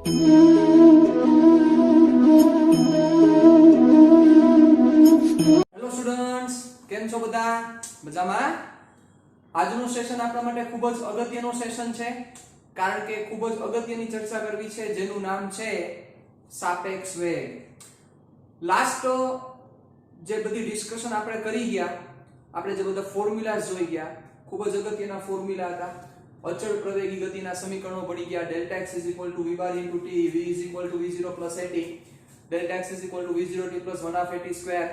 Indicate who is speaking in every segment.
Speaker 1: Hello students, કેમ છો બધા? મજામાં? આજનું સેશન આપણા માટે ખૂબ જ અગત્યનો સેશન છે, કારણ કે ખૂબ જ અગત્યની ચર્ચા કરવી છે જેનું નામ છે સાપેક્ષ વેગ. લાસ્ટ જે બધી ડિસ્કશન આપણે કરી ગયા, આપણે જે બધા ફોર્મ્યુલાસ જોઈ ગયા, ખૂબ જ અગત્યના ફોર્મ્યુલા હતા. અચળ પ્રવેગી ગતિના સમીકરણો ભણી ગયા. Delta x = v bar * t, v = v0 + at, delta x = v0t + 1/2at square,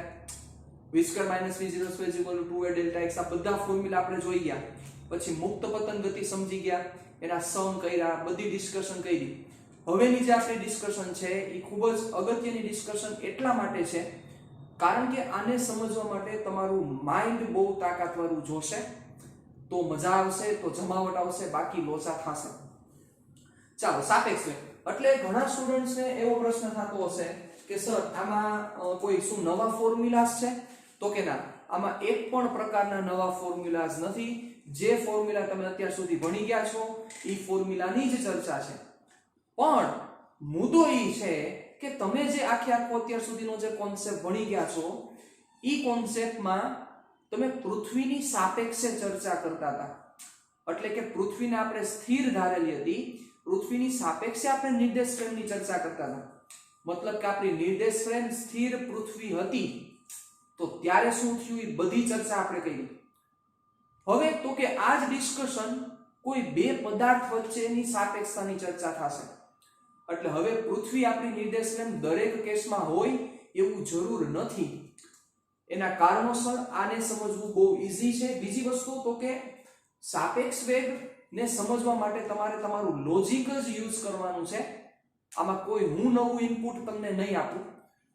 Speaker 1: v2 - v02 = 2a delta x. આ બધા ફોર્મ્યુલા આપણે જોઈ ગયા. પછી મુક્ત પતન ગતિ સમજી ગયા, એના સમ કર્યા, બધી ડિસ્કશન કરી. હવેની જે આપણી ડિસ્કશન છે એ ખૂબ જ અગત્યની ડિસ્કશન એટલા માટે છે કારણ કે આને સમજવા માટે તમારું માઇન્ડ બહુ તાકાતવાળું જોશે, તો મજા આવશે, તો જમાવટ આવશે, બાકી લોચા થશે. ચાલો, સાપેક્ષ વેગ એટલે ઘણા સ્ટુડન્ટ્સને એવો પ્રશ્ન થતો હશે કે સર આમાં કોઈ શું નવા ફોર્મ્યુલાસ છે? તો કે ના, આમાં એક પણ પ્રકારના નવા ફોર્મ્યુલાસ નથી. જે ફોર્મ્યુલા તમે અત્યાર સુધી ભણી ગયા છો એ ફોર્મ્યુલાની જ ચર્ચા છે. પણ મુદ્દો એ છે કે તમે જે આખો અત્યાર સુધીનો જે કોન્સેપ્ટ ભણી ગયા છો એ કોન્સેપ્ટમાં તમે પૃથ્વીની સાપેક્ષે ચર્ચા કરતા હતા. એટલે કે પૃથ્વીને આપણે સ્થિર ધારેલી હતી, પૃથ્વીની સાપેક્ષે આપણે નિર્દેશ ફ્રેમની ચર્ચા કરતા હતા. મતલબ કે આપણી નિર્દેશ ફ્રેમ સ્થિર પૃથ્વી હતી, તો ત્યારે શું થયું એ બધી ચર્ચા આપણે કરી. હવે તો કે આ જ ડિસ્કશન કોઈ બે પદાર્થ વચ્ચેની સાપેક્ષતાની ચર્ચા થશે. એટલે હવે પૃથ્વી આપણી નિર્દેશ ફ્રેમ દરેક કેસમાં હોય એવું જરૂર નથી. એના કારણોસર આને સમજવું બહુ ઈઝી છે. બીજી વસ્તુ તો કે સાપેક્ષ વેગ ને સમજવા માટે તમારે તમારું લોજિક જ યુઝ કરવાનું છે. આમાં કોઈ હું નવું ઇનપુટ તમને નહીં આપું.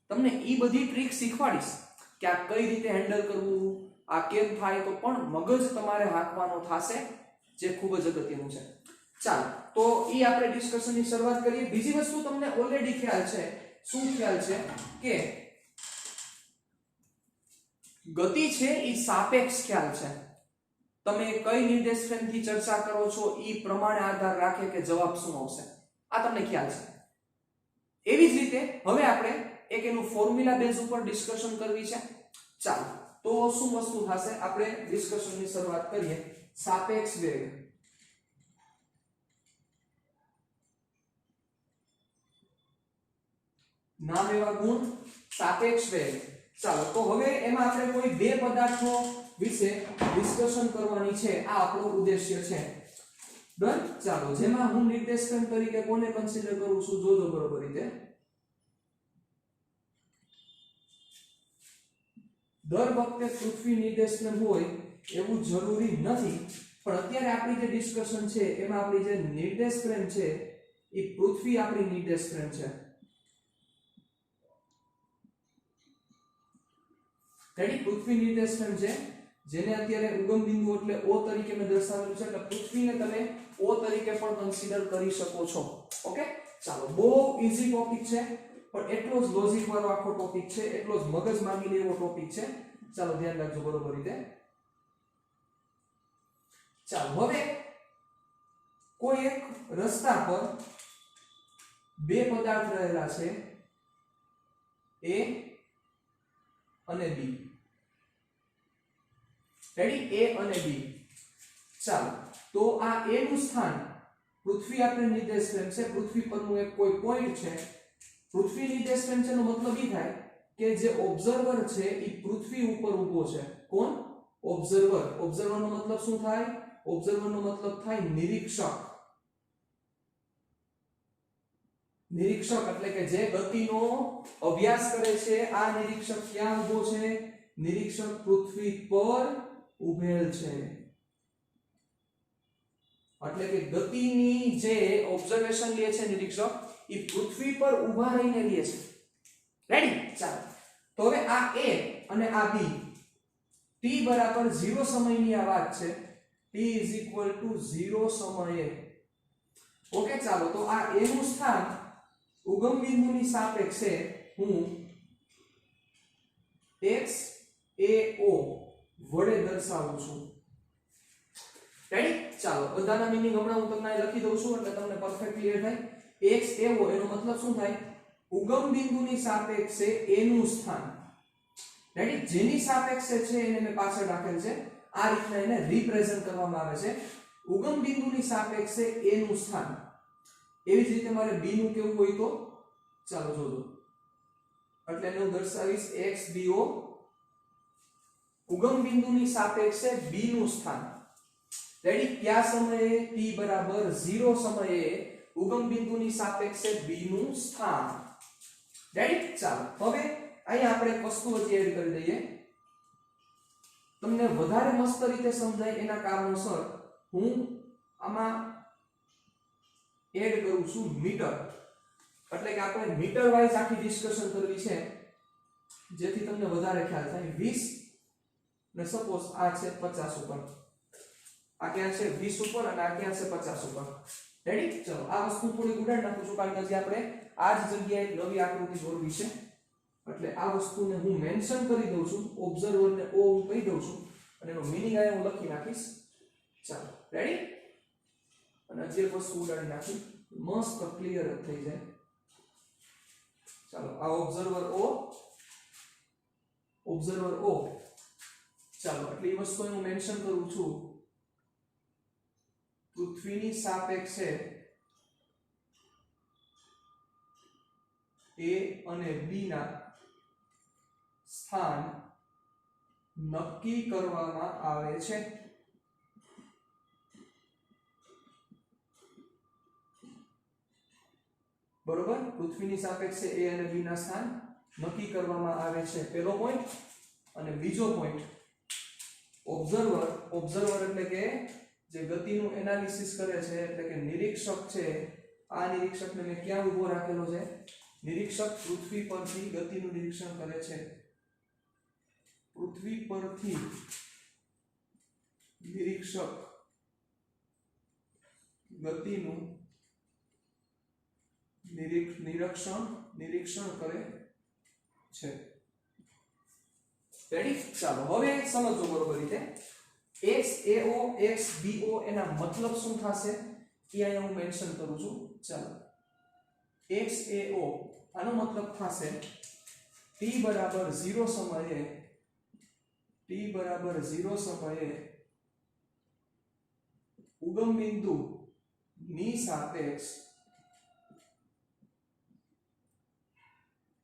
Speaker 1: તમને ઈ બધી ટ્રીક શીખવાડીશ કે આ કઈ રીતે હેન્ડલ કરવું, આ કેમ થાય, તો પણ મગજ તમારે હાંકવાનો થશે, જે ખૂબ જ અગત્યનું છે. ચાલો, તો ઈ આપણે ડિસ્કશનની શરૂઆત કરીએ. બીજી વસ્તુ તમને ઓલરેડી ખ્યાલ છે. શું ખ્યાલ છે? કે ગતિ છે એ સાપેક્ષ ખ્યાલ છે. તમે કઈ નિર્દેશ ફ્રેમથી ચર્ચા કરો છો એ પ્રમાણે આધાર રાખે કે જવાબ શું આવશે. આ તમને ખ્યાલ છે. એવી જ રીતે હવે આપણે એક એનું ફોર્મ્યુલા બેઝ ઉપર ડિસ્કશન કરવી છે. ચાલો, તો શું વસ્તુ થશે? આપણે ડિસ્કશનની શરૂઆત કરીએ. સાપેક્ષ વેગ, નામ એવા ગુણ, સાપેક્ષ વેગ. ચાલો, તો હવે એમાં આપણે કોઈ બે પદાર્થો વિશે ડિસ્કશન કરવાની છે. આ આપણો ઉદ્દેશ્ય છે. ડન. ચાલો, જેમાં હું નિર્દેશ ફ્રેમ તરીકે કોને કન્સિડર કરું છું જોજો બરોબર રીતે. દર વખતે પૃથ્વી નિર્દેશ ફ્રેમ હોય એવું જરૂરી નથી, પણ અત્યારે આપણી જે ડિસ્કશન છે એમાં આપણી જે નિર્દેશ ફ્રેમ છે એ પૃથ્વી આપણી નિર્દેશ ફ્રેમ છે. રેડી? પૃથ્વી નિર્દેશ ફ્રેમ છે, જેને અત્યારે ઉગમ બિંદુ એટલે O તરીકે મેં દર્શાવેલું છે. એટલે પૃથ્વીને તમે O તરીકે પણ કન્સિડર કરી શકો છો. ઓકે? ચાલો, બહુ ઈઝી ટોપિક છે, પણ એટલો જ લોજિક વાળો આખો ટોપિક છે, એટલો જ મગજ માંગી લે એવો ટોપિક છે. ચાલો, ધ્યાન રાખજો બરોબર રીતે. ચાલો, હવે કોઈ એક રસ્તા પર બે પદાર્થ રહેલા છે, A અને B. રેડી? A અને B. ચાલો, તો આ A નું સ્થાન પૃથ્વી આપણે નિર્દેશ ફ્રેમ છે, પૃથ્વી પરનું એક કોઈ પોઈન્ટ છે. પૃથ્વી નિર્દેશ ફ્રેમ છે નો મતલબ એ થાય કે જે ઓબ્ઝર્વર છે એ પૃથ્વી ઉપર ઊભો છે. કોણ? ઓબ્ઝર્વર. ઓબ્ઝર્વર નો મતલબ શું થાય? ઓબ્ઝર્વર નો મતલબ થાય નિરીક્ષક. નિરીક્ષક એટલે કે જે ગતિનો અભ્યાસ કરે છે. આ નિરીક્ષક ક્યાં ઊભો છે? નિરીક્ષક પૃથ્વી પર ઊભેલ છે. એટલે કે ગતિની જે ઓબ્ઝર્વેશન લે છે નિરીક્ષક, એ પૃથ્વી પર ઊભા રહીને લે છે. રેડી? ચાલો, તો હવે આ A અને આ B, t બરાબર 0 સમયની આ વાત છે. t = 0 સમયે. ઓકે? ચાલો, તો આ A નું સ્થાન ઉગમ બિંદુની સાપેક્ષે હું XAO વડે દર્શાવું છું. રેડી? ચાલો, બધાના મીનિંગ હમણાં હું તમને લખી દઉં છું એટલે તમને પરફેક્ટ ક્લિયર થાય. x એવો એનો મતલબ શું થાય ઉગમ બિંદુની સાપેક્ષે a નું સ્થાન રેડી જેની સાપેક્ષે છે એને મેં પાછળ રાખેલ છે આ રીતના એને રિપ્રેઝન્ટ કરવામાં આવે છે ઉગમ બિંદુની સાપેક્ષે a નું સ્થાન એવી જ રીતે મારે b નું કેવું હોય તો ચાલો જોજો એટલે હું દર્શાવીશ x bo ઉગમ બિંદુની સાપેક્ષે b નું સ્થાન રેડી કયા સમયે t બરાબર 0 સમયે ઉગમ બિંદુની સાપેક્ષે b નું સ્થાન રેડી ચાલો હવે અહીં આપણે એક વસ્તુ હજી એડ કરી દઈએ તમને વધારે મસ્ત રીતે સમજાય એના કારણોસર હું આમાં એડ કરું છું મીટર એટલે કે આપણે મીટર વાઇઝ આખી ડિસ્કશન કરવી છે જેથી તમને વધારે ખ્યાલ થાય 20 ને સપોઝ આ છે 50 ઉપર આ ક્યાં છે 20 ઉપર અને આ ક્યાં છે 50 ઉપર રેડી ચલો આ વસ્તુ થોડી ઉડાડ નાખું છું કારણ કે હજી આપણે આ જ જગ્યાએ નવી આકૃતિ દોરવી છે એટલે આ વસ્તુને હું મેન્શન કરી દઉં છું ઓબ્ઝર્વર ને ઓ હું કહી દઉં છું અને એનો મીનિંગ આ હું લખી નાખીશ ચાલો રેડી અને હજી એક વસ્તુ ઉડાડી નાખી મસ્ત ક્લિયર થઈ જાય ચાલો આ ઓબ્ઝર્વર ઓ ચાલો એટલે એ વસ્તુ હું મેન્શન કરું છું પૃથ્વીની સાપેક્ષે a અને b ના સ્થાન નક્કી કરવામાં આવે છે બરોબર પૃથ્વીની સાપેક્ષે a અને b ના સ્થાન નક્કી કરવામાં આવે છે પહેલો પોઈન્ટ અને બીજો પોઈન્ટ ઓબ્ઝર્વર એટલે કે જે ગતિનું એનાલિસિસ કરે છે એટલે કે નિરીક્ષક છે આ નિરીક્ષકને મેં ક્યાં ઊભો રાખેલો છે નિરીક્ષક પૃથ્વી પરથી ગતિનું નિરીક્ષણ કરે છે પૃથ્વી પરથી નિરીક્ષક ગતિનું નિરીક્ષણ કરે છે રેડી ચાલો હવે સમજો બરોબર રીતે xao xbo એના મતલબ શું થશે એ અહીંયા હું મેન્શન કરું છું ચાલો xao આનો મતલબ થશે t બરાબર 0 સમયે ઉગમ બિંદુ ની સાપેક્ષ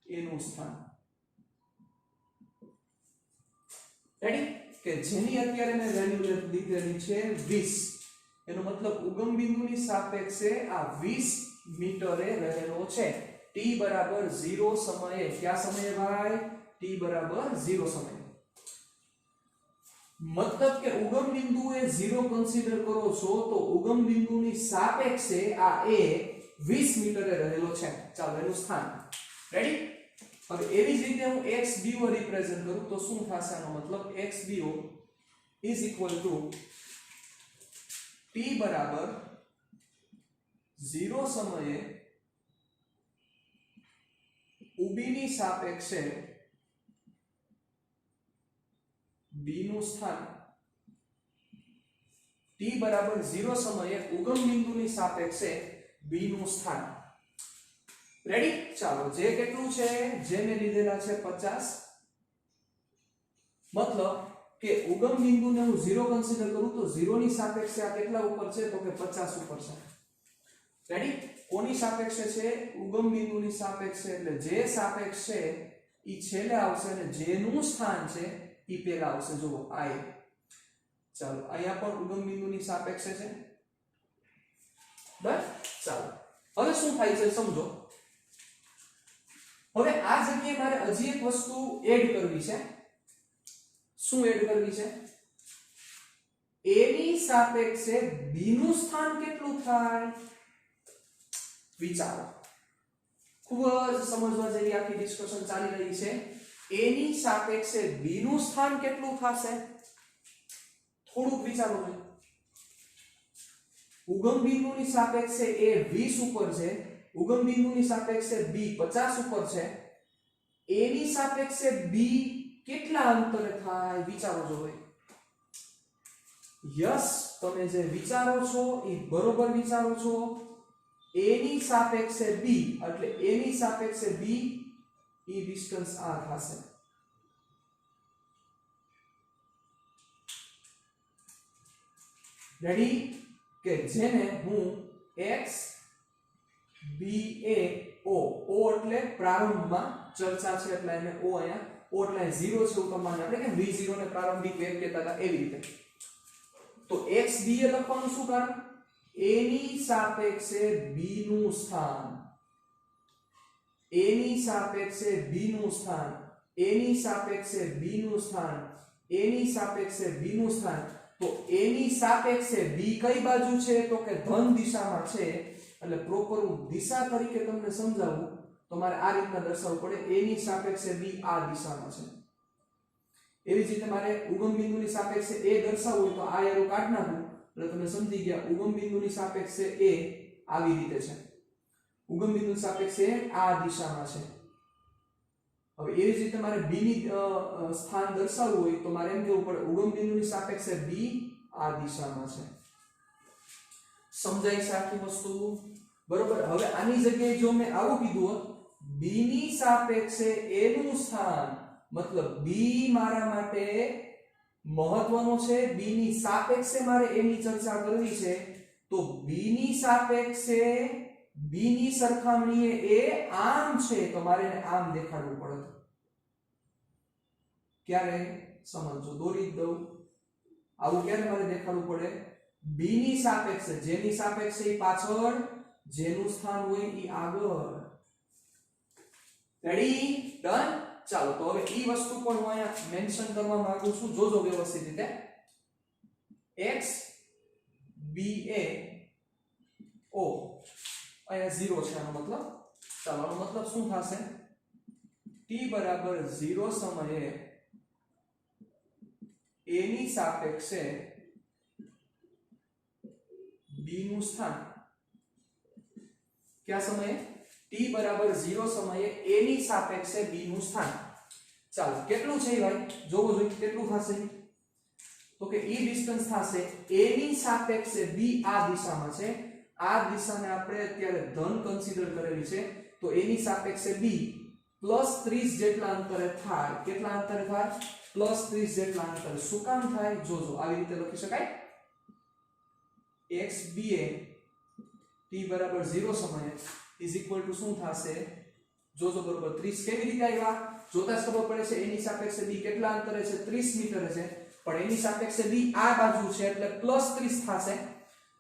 Speaker 1: એનું સ્થાન રેડી કે જેની અત્યારે મેં વેલ્યુ લીધેલી છે 20 એનો મતલબ ઉગમ બિંદુની સાપેક્ષે આ 20 મીટરે રહેલો છે t બરાબર 0 સમયે કયા સમયે ભાઈ t બરાબર 0 સમયે મતલબ કે ઉગમ બિંદુએ 0 કન્સિડર કરો છો તો ઉગમ બિંદુની સાપેક્ષે આ a 20 મીટરે રહેલો છે ચાલો એનું સ્થાન રેડી હવે એવી જ રીતે હું xbo રિપ્રેઝન્ટ કરું તો શું થશે આનો મતલબ xbo t બરાબર 0 સમયે ઉબીની સાપેક્ષે b નું સ્થાન t બરાબર 0 સમયે ઉગમ બિંદુની સાપેક્ષે b નું સ્થાન રેડી ચાલો જે કેટલું છે જે મેં લીધેલા છે 50 મતલબ કે ઉગમ બિંદુને હું 0 કન્સિડર કરું તો 0 ની સાપેક્ષે આ કેટલા ઉપર છે તો કે 50 ઉપર છે રેડી કોની સાપેક્ષે છે ઉગમ બિંદુની સાપેક્ષે એટલે જે સાપેક્ષ છે ઈ છેલ્લે આવશે અને જેનું સ્થાન છે ઈ પહેલા આવશે જુઓ આ ચાલો અહીંયા પણ ઉગમ બિંદુની સાપેક્ષે છે બસ ચાલો હવે શું થાય છે સમજો હવે આ જગ્યાએ મારે હજી એક વસ્તુ એડ કરવી છે શું એડ કરવી છે a ની સાપેક્ષે b નું સ્થાન કેટલું થાય વિચારો ખૂબ જ સમજવા જેવી આખી ડિસ્કશન ચાલી રહી છે a ની સાપેક્ષે b નું સ્થાન કેટલું થશે થોડુંક વિચારો જોઈએ ઉગમ બિંદુની સાપેક્ષે a 20 ઉપર છે ઉગમ બિંદુની સાપેક્ષે b 50 ઉપર છે a ની સાપેક્ષે b કેટલા અંતરે થાય વિચારો જોઈએ યસ તમે જે વિચારો છો એ બરોબર વિચારો છો a ની સાપેક્ષે b એટલે a ની સાપેક્ષે b ઈ ડિસ્ટન્સ આ થશે. રેડી કે જેને હું x b a o o એટલે પ્રારંભમાં ચર્ચા છે એટલે એને o અહીંયા o એટલે 0 છે એવું તમારે આપણે કે v0 ને પ્રારંભિક વેગ કહેતા હતા એવી રીતે. તો x b a લખવાનું શું કારણ a ની સાપેક્ષે b નું સ્થાન a ની સાપેક્ષે b નું સ્થાન a ની સાપેક્ષે b નું સ્થાન a ની સાપેક્ષે b નું સ્થાન. તો a ની સાપેક્ષે b કઈ બાજુ છે તો કે ધન દિશામાં છે એટલે પ્રોપર હું દિશા તરીકે તમને સમજાવું તો મારે આ રીતના દર્શાવવું પડે a ની સાપેક્ષે b આ દિશામાં છે. એવી જ રીતે મારે ઉગમ બિંદુની સાપેક્ષે a દર્શાવવું હોય તો આ એરો કાઢ નાખું એટલે તમે સમજી ગયા ઉગમ બિંદુની સાપેક્ષે a આવી રીતે છે, ઉગમ બિંદુની સાપેક્ષે આ દિશામાં છે. હવે એવી જ રીતે મારે b ની સ્થાન દર્શાવવું હોય તો મારે એમ કહેવું પડે ઉગમ બિંદુની સાપેક્ષે b આ દિશામાં છે. સમજાય છે આખી વસ્તુ બરોબર. હવે આની જગ્યાએ જો મેં આવું કીધું હોત b ની સાપેક્ષે a નું સ્થાન મતલબ b મારા માટે મહત્વનો છે, b ની સાપેક્ષે મારે a ની ચર્ચા કરવી છે તો b ની સાપેક્ષે b ની સરખામણીએ a આમ છે તો મારે એને આમ દેખાડવું પડે. ક્યારે સમજો દોરી દઉં આવું ક્યારે મારે દેખાડવું પડે b ની સાપેક્ષે જેની સાપેક્ષે એ પાછળ જેનું સ્થાન હોય એ આગળ. Ready done. ચાલો તો હવે ઈ વસ્તુ પણ હું અહીંયા મેન્શન કરવા માંગુ છું, જોજો વ્યવસ્થિત રીતે. x b a o અહીંયા 0 છે આનો મતલબ. ચાલો આનો મતલબ શું થશે t બરાબર 0 સમયે a ની સાપેક્ષે b નું સ્થાન કયા સમયે t બરાબર 0 સમયે a ની સાપેક્ષે b નું સ્થાન. ચાલો કેટલું છે ભાઈ જોવો જોઈએ કેટલું થશે તો કે ઈ ડિસ્ટન્સ થશે a ની સાપેક્ષે b આ દિશામાં છે, આ દિશાને આપણે અત્યારે ધન કન્સિડર કરેલી છે તો a ની સાપેક્ષે b +30 જેટલા અંતરે થાય. કેટલા અંતરે થાય +30 જેટલા અંતરે. શું કામ થાય જોજો આવી રીતે લખી શકાય x b a t બરાબર 0 સમયે ઇઝ ઇક્વલ ટુ શું થશે જોજો બરોબર 30 કેવી રીતે આવ્યા જોતા જ ખબર પડે છે. a ની સાપેક્ષે b કેટલા અંતરે છે 30 મીટરે છે પણ a ની સાપેક્ષે b આ બાજુ છે એટલે +30 થશે.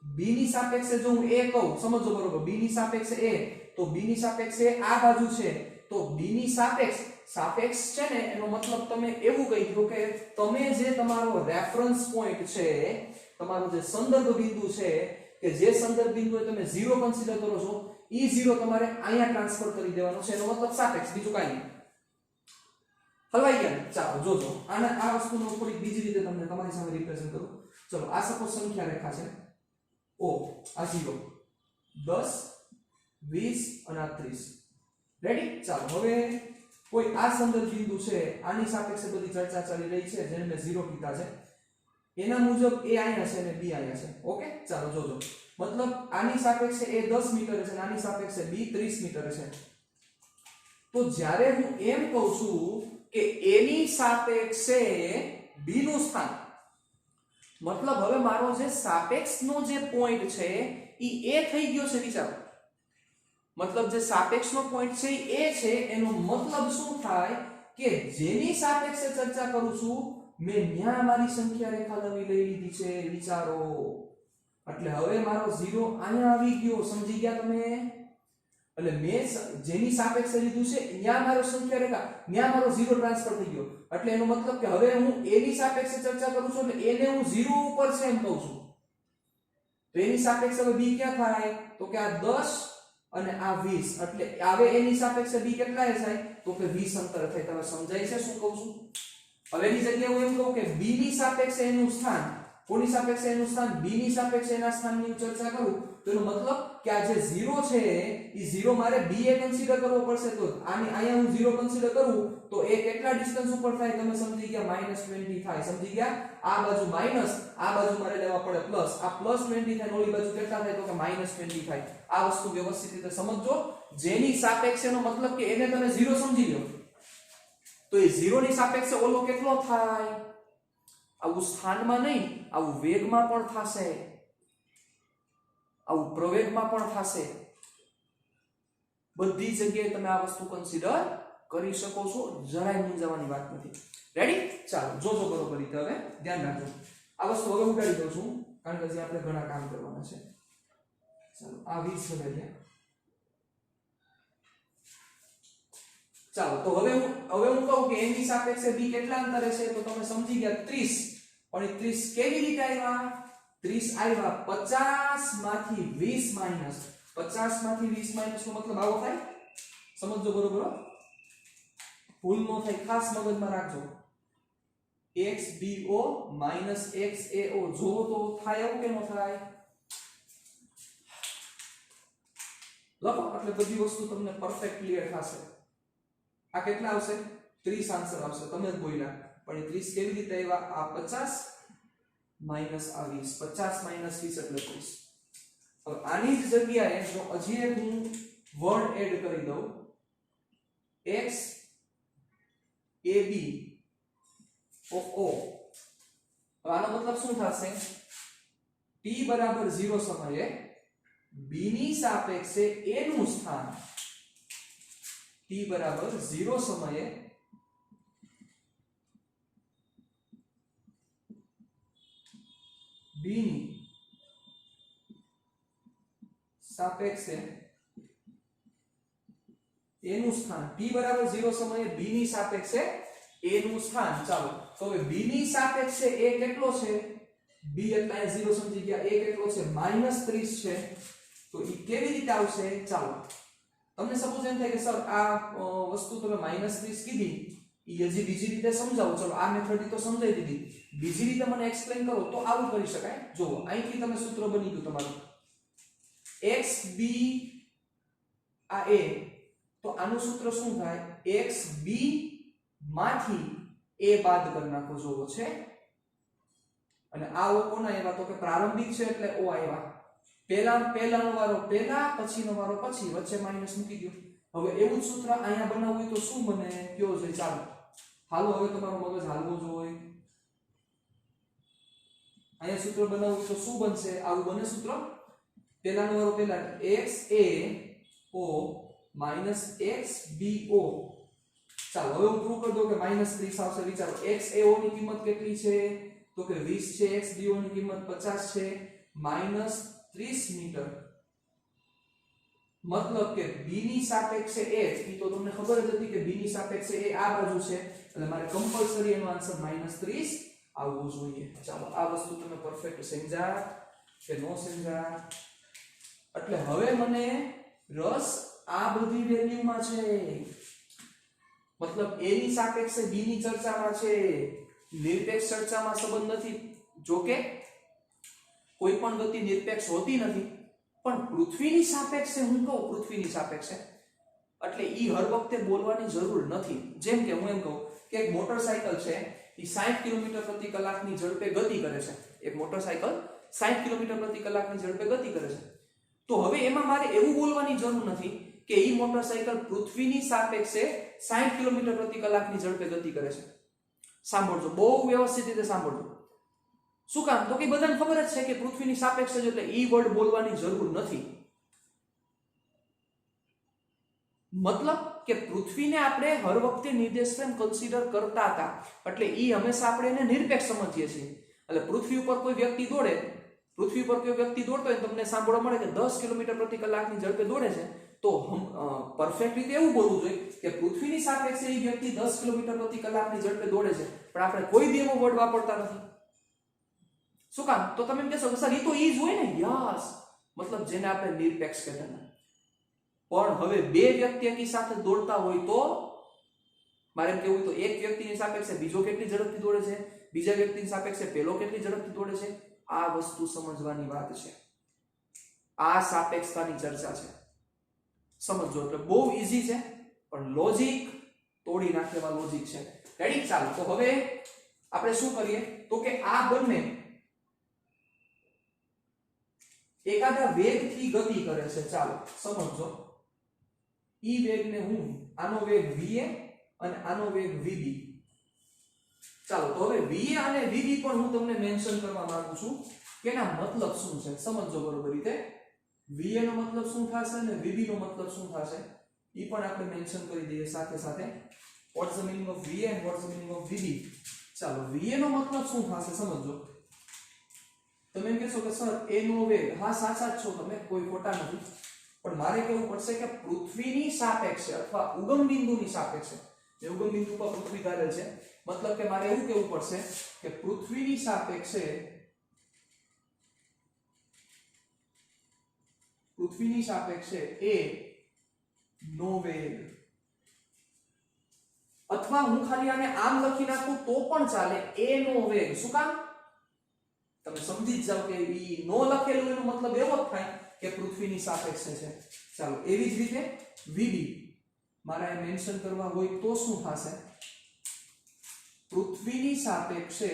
Speaker 1: b ની સાપેક્ષે જો હું a કહું સમજો બરોબર b ની સાપેક્ષે a તો b ની સાપેક્ષે આ બાજુ છે તો b ની સાપેક્ષ છે ને એનો મતલબ તમે એવું કહી દો કે તમે જે તમારો રેફરન્સ પોઈન્ટ છે તમારો જે સંદર્ભ બિંદુ છે કે જે સંદર્ભ બિંદુએ તમે 0 કન્સિડર કરો છો ઈ 0 તમારે અહીંયા ટ્રાન્સફર કરી દેવાનો છે એનો મતલબ સાપેક્ષ બીજું કાંઈ નહીં. હલવાઈ ગયા. ચાલો જોજો આના આ વસ્તુનો થોડી બીજી રીતે તમને તમારી સામે રિપ્રેઝન્ટ કરું. ચલો આ સપોઝ સંખ્યા રેખા છે ઓ આ 0 10 20 અને 30. રેડી. ચાલો હવે કોઈ આ સંદર્ભ બિંદુ છે આની સાપેક્ષે બધી ચર્ચા ચાલી રહી છે જેને મેં 0 કીધા છે એના મુજબ a અહીંયા છે અને b અહીંયા છે. ઓકે ચાલો જોજો મતલબ આની સાપેક્ષે a 10 મીટર છે અને આની સાપેક્ષે b 30 મીટર છે. તો જ્યારે હું એમ કહું છું કે a ની સાપેક્ષે b નું સ્થાન મતલબ હવે મારો જે સાપેક્ષનો જે પોઈન્ટ છે ઈ a થઈ ગયો છે. વિચારો મતલબ જે સાપેક્ષનો પોઈન્ટ છે એ a છે એનો મતલબ શું થાય કે જેની સાપેક્ષે ચર્ચા કરું છું મેં ન્યા મારી સંખ્યા રેખા નવી લઈ લીધી છે. વિચારો એટલે હવે મારો 0 અહીંયા આવી ગયો. સમજી ગયા તમે? એટલે મેં જેની સાપેક્ષે લીધું છે ન્યા મારો સંખ્યા રેખા ન્યા મારો 0 ટ્રાન્સફર થઈ ગયો. એટલે એનો મતલબ કે હવે હું a ની સાપેક્ષે ચર્ચા કરું છું એટલે a ને હું 0 ઉપર છે એમ કહું છું. તો એની સાપેક્ષે હવે b ક્યાં થાય તો કે આ 10 અને આ 20 એટલે આવે એની સાપેક્ષે b કેટલા થાય તો કે 20 અંતર થાય. તમે સમજાય છે શું કહું છું? હવે એની જગ્યાએ હું એમ કહું કે b ની સાપેક્ષે એનું સ્થાન કોની સાપેક્ષે એનું સ્થાન b ની સાપેક્ષે એના સ્થાનની ચર્ચા કરું તો એનો મતલબ કે આ જે 0 છે ઈ 0 મારે b એ કન્સિડર કરવો પડશે તો આની અહીંયા હું 0 કન્સિડર કરું તો એ કેટલા ડિસ્ટન્સ ઉપર થાય તમે સમજી ગયા -20 થાય સમજી ગયા આ બાજુ માઈનસ આ બાજુ મારે લેવા પડે પ્લસ આ +20 થાય ઓલી બાજુ કેટલા થાય તો કે -20 થાય આ વસ્તુ વ્યવસ્થિત રીતે સમજજો જેની સાપેક્ષેનો મતલબ કે એને તમે 0 સમજી લો તો એ 0 ની સાપેક્ષે ઓલો કેટલો થાય આવું સ્થાનમાં નહીં આવું વેગમાં પણ થશે આવું પ્રવેગમાં પણ થશે બધી જગ્યાએ તમે આ વસ્તુ કન્સિડર કરી શકો છો જરાય મૂંઝાવાની વાત નથી રેડી ચાલો જોજો બરોબર રીતે હવે ધ્યાન રાખજો આ વસ્તુ હવે ઉડાડી દઉં છું કારણ કે હજી આપણે ઘણા કામ કરવાના છે ચાલો આ 20 હવે ચાલો તો હવે હું કહું કે એની સાપેક્ષે b કેટલા અંતરે છે તો તમે સમજી ગયા 30 પણ એ 30 કેવી રીતે આવ્યા 30 આવ્યા 50 માંથી 20 માઈનસ 50 માંથી 20 માઈનસ નો મતલબ આવો થાય સમજજો બરોબર ભૂલ ન થાય ખાસ મગજમાં રાખજો xbo xao જોવો તો થાય એવું કે ન થાય લખો એટલે બધી વસ્તુ તમને પરફેક્ટ ક્લિયર થશે આ કેટલા આવશે 30 આન્સર આવશે તમે જ બોલ્યા પણ એ 30 કેવી રીતે આવ્યા આ 50 માઈનસ આ 20 50 માઈનસ 20 એટલે 30 હવે આની જ જગ્યાએ જો હજી એક હું વર્ડ એડ કરી દઉં x ab of o આનો મતલબ શું થશે t બરાબર 0 સમયે b ની સાપેક્ષે a નું સ્થાન t બરાબર 0 સમયે b ની સાપેક્ષે a નું સ્થાન t બરાબર 0 સમયે b ની સાપેક્ષે a નું સ્થાન ચાલો તો હવે b ની સાપેક્ષે a કેટલો છે b એટલે 0 સમજી ગયા a કેટલો છે -30 છે તો ઈ કેવી રીતે આવશે ચાલો તમને સપોઝ એમ થાય કે સર આ વસ્તુ તમે -30 કીધી ઈ હજી બીજી રીતે સમજાવો ચલો આ મેથડ તો સમજાઈ દીધી બીજી રીતે મને એક્સપ્લેન કરો તો આવું કરી શકાય જો અહીંથી તમે સૂત્ર બની ગયું તમારું xb આ a તો આનું સૂત્ર શું થાય xb માંથી a બાદ કરી નાખો જોવો છે અને આ ઓ કોના આવ્યા તો કે પ્રારંભિક છે એટલે o આવ્યા પહેલાનો વારો પહેલા પછીનો વારો પછી વચ્ચે માઈનસ મૂકી દો હવે એવું જ સૂત્ર અહીંયા બનાવવું તો શું બને કયો છે ચાલો હાલો હવે તમારો મગજ હાલવો જોઈએ અહીંયા સૂત્ર બનાવવું તો શું બનશે આવું બને સૂત્ર પહેલાનો વારો પહેલા x a o x b o ચાલો હવે હું પ્રૂવ કરી દઉં કે -30 આવશે વિચારો x a o ની કિંમત કેટલી છે તો કે 20 છે x b o ની કિંમત 50 છે -30 મીટર मतलब કે b ની સાપેક્ષે a ઈ તો તમને ખબર જ હતી કે b ની સાપેક્ષે a આ બાજુ છે એટલે મારે કમ્પલસરી એનો આન્સર -30 આવવો જોઈએ ચાલો આ વસ્તુ તમે પરફેક્ટ સમજા કે નો સમજા એટલે હવે મને રસ આ બધી વેલ્યુમાં છે मतलब a ની સાપેક્ષે b ની ચર્ચામાં છે નિરપેક્ષ ચર્ચામાં સંબંધ નથી જોકે કોઈ પણ ગતિ નિરપેક્ષ હોતી નથી પણ પૃથ્વીની સાપેક્ષે હું કહું પૃથ્વીની સાપેક્ષે એટલે ઈ હર વખતે બોલવાની જરૂર નથી જેમ કે હું એમ કહું કે એક મોટરસાઇકલ છે ઈ 60 કિલોમીટર પ્રતિ કલાકની ઝડપે ગતિ કરે છે એક મોટરસાઇકલ 60 કિલોમીટર પ્રતિ કલાકની ઝડપે ગતિ કરે છે તો હવે એમાં મારે એવું બોલવાની જરૂર નથી કે ઈ મોટરસાઇકલ પૃથ્વીની સાપેક્ષે 60 કિલોમીટર પ્રતિ કલાકની ઝડપે ગતિ કરે છે સાંભળજો બહુ વ્યવસ્થિત રીતે સાંભળજો શું કામ તો કે બધાને ખબર જ છે કે પૃથ્વીની સાપેક્ષે એટલે ઈ વર્ડ બોલવાની જરૂર નથી મતલબ કે પૃથ્વીને આપણે હર વખતે નિર્દેશ ફ્રેમ કન્સિડર કરતા હતા એટલે ઈ હંમેશા આપણે એને નિરપેક્ષ સમજીએ છીએ એટલે પૃથ્વી ઉપર કોઈ વ્યક્તિ દોડે પૃથ્વી પર કોઈ વ્યક્તિ દોડતો હોય તમને સાંભળવા મળે કે 10 કિલોમીટર પ્રતિ કલાકની ઝડપે દોડે છે તો પરફેક્ટ રીતે એવું બોલવું જોઈએ કે પૃથ્વીની સાપેક્ષે એ વ્યક્તિ 10 કિલોમીટર પ્રતિ કલાકની ઝડપે દોડે છે પણ આપણે કોઈ દી એવો વર્ડ વાપરતા નથી શું કામ તો તમે એમ કહેશો કે સર એ તો ઈ જ હોય ને યસ મતલબ જેને આપણે નિરપેક્ષ કહેતા હતા પણ હવે બે વ્યક્તિ એકી સાથે દોડતા હોય તો મારે એમ કહેવું તો એક વ્યક્તિની સાપેક્ષે બીજો કેટલી ઝડપથી દોડે છે બીજા વ્યક્તિની સાપેક્ષે પેલો કેટલી ઝડપથી દોડે છે આ વસ્તુ સમજવાની વાત છે આ સાપેક્ષતાની ચર્ચા છે. સમજો એટલે બહુ ઈઝી છે પણ લોજિક તોડી નાખે એવા લોજિક છે. રેડી? ચાલો તો હવે આપણે શું કરીએ તો કે આ બંને એકાદા વેગથી ગતિ કરે છે. ચાલો સમજો ઈ વેગને હું આનો વેગ va અને આનો વેગ vb. ચાલો તો હવે va અને vb પણ હું તમને મેન્શન કરવા માંગુ છું કે એના મતલબ શું છે. સમજો બરોબર રીતે va નો મતલબ શું થશે અને vb નો મતલબ શું થશે ઈ પણ આપણે મેન્શન કરી દઈએ સાથે સાથે. what's the meaning of va and what's the meaning of vb. ચાલો va નો મતલબ શું થશે સમજો. તમે એમ કહેશો કે સર a નો વેગ, હા સાચા જ છો તમે, કોઈ ખોટા નથી, પણ મારે કહેવું પડશે કે પૃથ્વીની સાપેક્ષે અથવા ઉગમ બિંદુની સાપેક્ષે, જે ઉગમ બિંદુ પર પૃથ્વી ધારેલ છે, મતલબ કે મારે એવું કહેવું પડશે કે પૃથ્વીની સાપેક્ષે a નો વેગ, અથવા હું ખાલી આને આમ લખી નાખું તો પણ ચાલે, a નો વેગ. શું કામ? તમે સમજી જ જાવ કે ઈ નો લખેલું એનો મતલબ એવો જ થાય કે પૃથ્વીની સાપેક્ષે છે. ચાલો એવી જ રીતે vb મારા મેન્શન કરવા હોય તો શું થશે? પૃથ્વીની સાપેક્ષે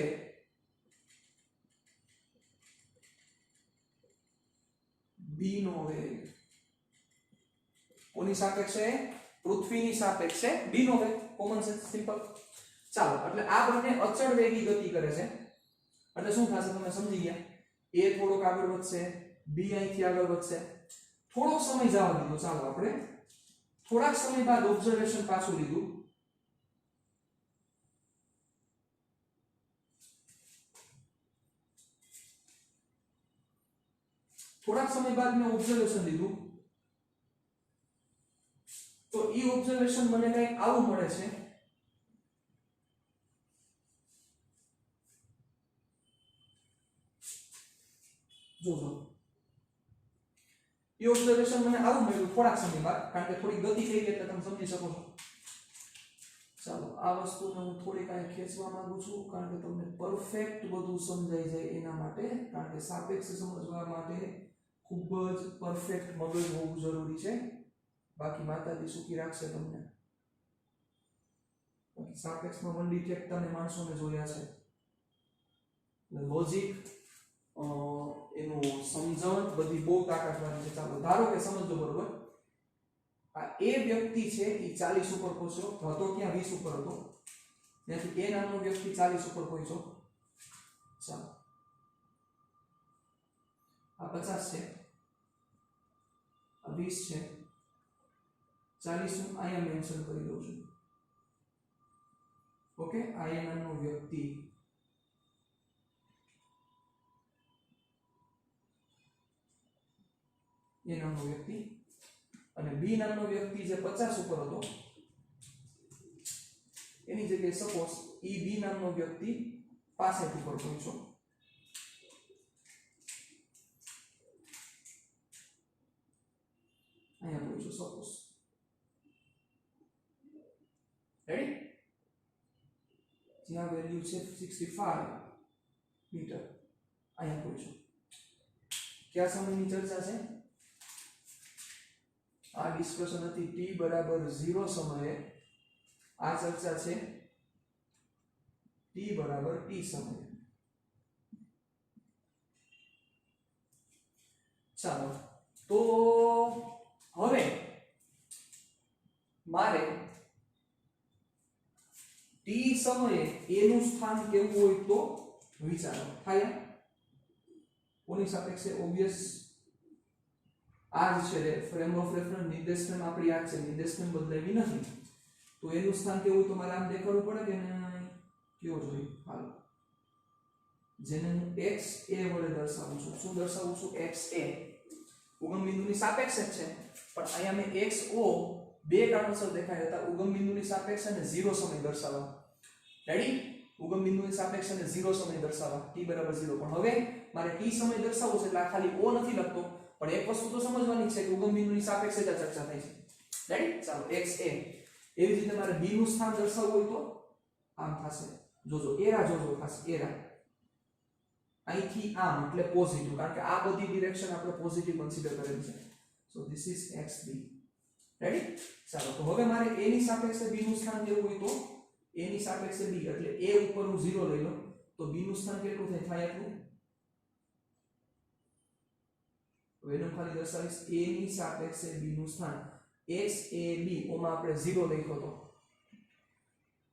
Speaker 1: b નો વેગ. કોની સાપેક્ષે? પૃથ્વીની સાપેક્ષે b નો વેગ. Common sense, simple. ચાલો એટલે આ બંને અચળ વેગી ગતિ કરે છે એટલે શું થશે તમે સમજી ગયા. a થોડોક આગળ વધશે, b અહીંથી આગળ વધશે. થોડોક સમય જવા દીધો. ચાલો આપણે થોડાક સમય બાદ ઓબ્ઝર્વેશન પાછું લીધું. થોડાક સમય બાદ મેં ઓબ્ઝર્વેશન લીધું તો ઈ ઓબ્ઝર્વેશન મને કંઈક આવું મળે છે. જોજો ઈ ઓબ્ઝર્વેશન મને આવું મળ્યું થોડાક સમય બાદ, કારણ કે થોડી ગતિ થઈ ગઈ એટલે તમે સમજી શકો છો. ચાલો આ વસ્તુને હું થોડીક અહીં ખેંચવા માંગુ છું કારણ કે તમને પરફેક્ટ બધું સમજાઈ જાય એના માટે, કારણ કે સાપેક્ષ સમજવા માટે ખૂબ જ પરફેક્ટ મગજ હોવું જરૂરી છે. બાકી માતાજી સુખી રાખશે તમને. બાકી સાપેક્ષમાં વંડી ટેકતા ને માણસોને જોયા છે. લોજિક એનું સમજણ બધી બહુ તાકાતવાળી છે. ચાલો ધારો કે સમજો બરોબર આ એ વ્યક્તિ છે એ 40 ઉપર પહોંચ્યો હતો, ત્યાં 20 ઉપર હતો, ત્યાંથી એ નામનો વ્યક્તિ 40 ઉપર પહોંચ્યો. ચાલો આ 50 છે, આ 20 છે, 40 હું અહીંયા મેન્શન કરી દઉં છું. ઓકે, આ એ નામનો વ્યક્તિ એ નામનો વ્યક્તિ અને બી નામનો વ્યક્તિ જે 50 ઉપર હતો એની જગ્યાએ સપોઝ ઈ બી નામનો વ્યક્તિ 65 ઉપર પહોંચ્યો. અહીંયા પહોંચ્યો સપોઝ. રેડી? જ્યાં વેલ્યુ છે 65 મીટર, અહીંયા પહોંચ્યો. કયા સમયની ચર્ચા છે? આ ડિસ્કશન હતી t બરાબર 0 સમયે. આ ચર્ચા છે t બરાબર t સમયે. ચાલો તો હવે મારે t સમયે a નું સ્થાન કેવું હોય તો વિચારો. થાય કોની સાપેક્ષે? ઓબ્વિયસ આ જ છે ફ્રેમ ઓફ રેફરન્સ. નિર્દેશ ફ્રેમ આપણી આ છે, નિર્દેશ ફ્રેમ બદલાવી નથી. તો એનું સ્થાન કેવું હોય તો મારે આમ દેખાડવું પડે કે કેવો જોઈએ. હાલો જેને હું x a વડે દર્શાવું છું. શું દર્શાવું છું? x a. ઉગમ બિંદુની સાપેક્ષે જ છે પણ અહીંયા મેં x o બે કારણોસર દેખાયા હતા. ઉગમ બિંદુની સાપેક્ષે અને 0 સમય દર્શાવવા. રેડી? ઉગમ બિંદુની સાપેક્ષે અને 0 સમય દર્શાવવા t બરાબર 0. પણ હવે મારે t સમય દર્શાવવો છે એટલે આ ખાલી o નથી લખતો, પણ એક વસ્તુ તો સમજવાની છે કે ઉગમ બિંદુની સાપેક્ષે જ ચર્ચા થાય છે. રાઈટ? ચાલો x a. એવી રીતે મારે b નું સ્થાન દર્શાવવું હોય તો આમ થશે. જોજો એરા, જોજો ખાસ એરા. અહીંથી આમ એટલે પોઝિટિવ, કારણ કે આ બધી ડિરેક્શન આપણે પોઝિટિવ કન્સિડર કરેલ છે. So this is xb. Ready? ચાલો, તો હવે મારે a ની સાપેક્ષે b નું સ્થાન લેવું હોય તો a ની સાપેક્ષે b એટલે a ઉપર હું 0 લઈ લઉં તો b નું સ્થાન કેટલું થાય એટલું. હવે એનું ખાલી દર્શાવીશ a ની સાપેક્ષે b નું સ્થાન x a b ઓમાં આપણે 0 લખ્યો તો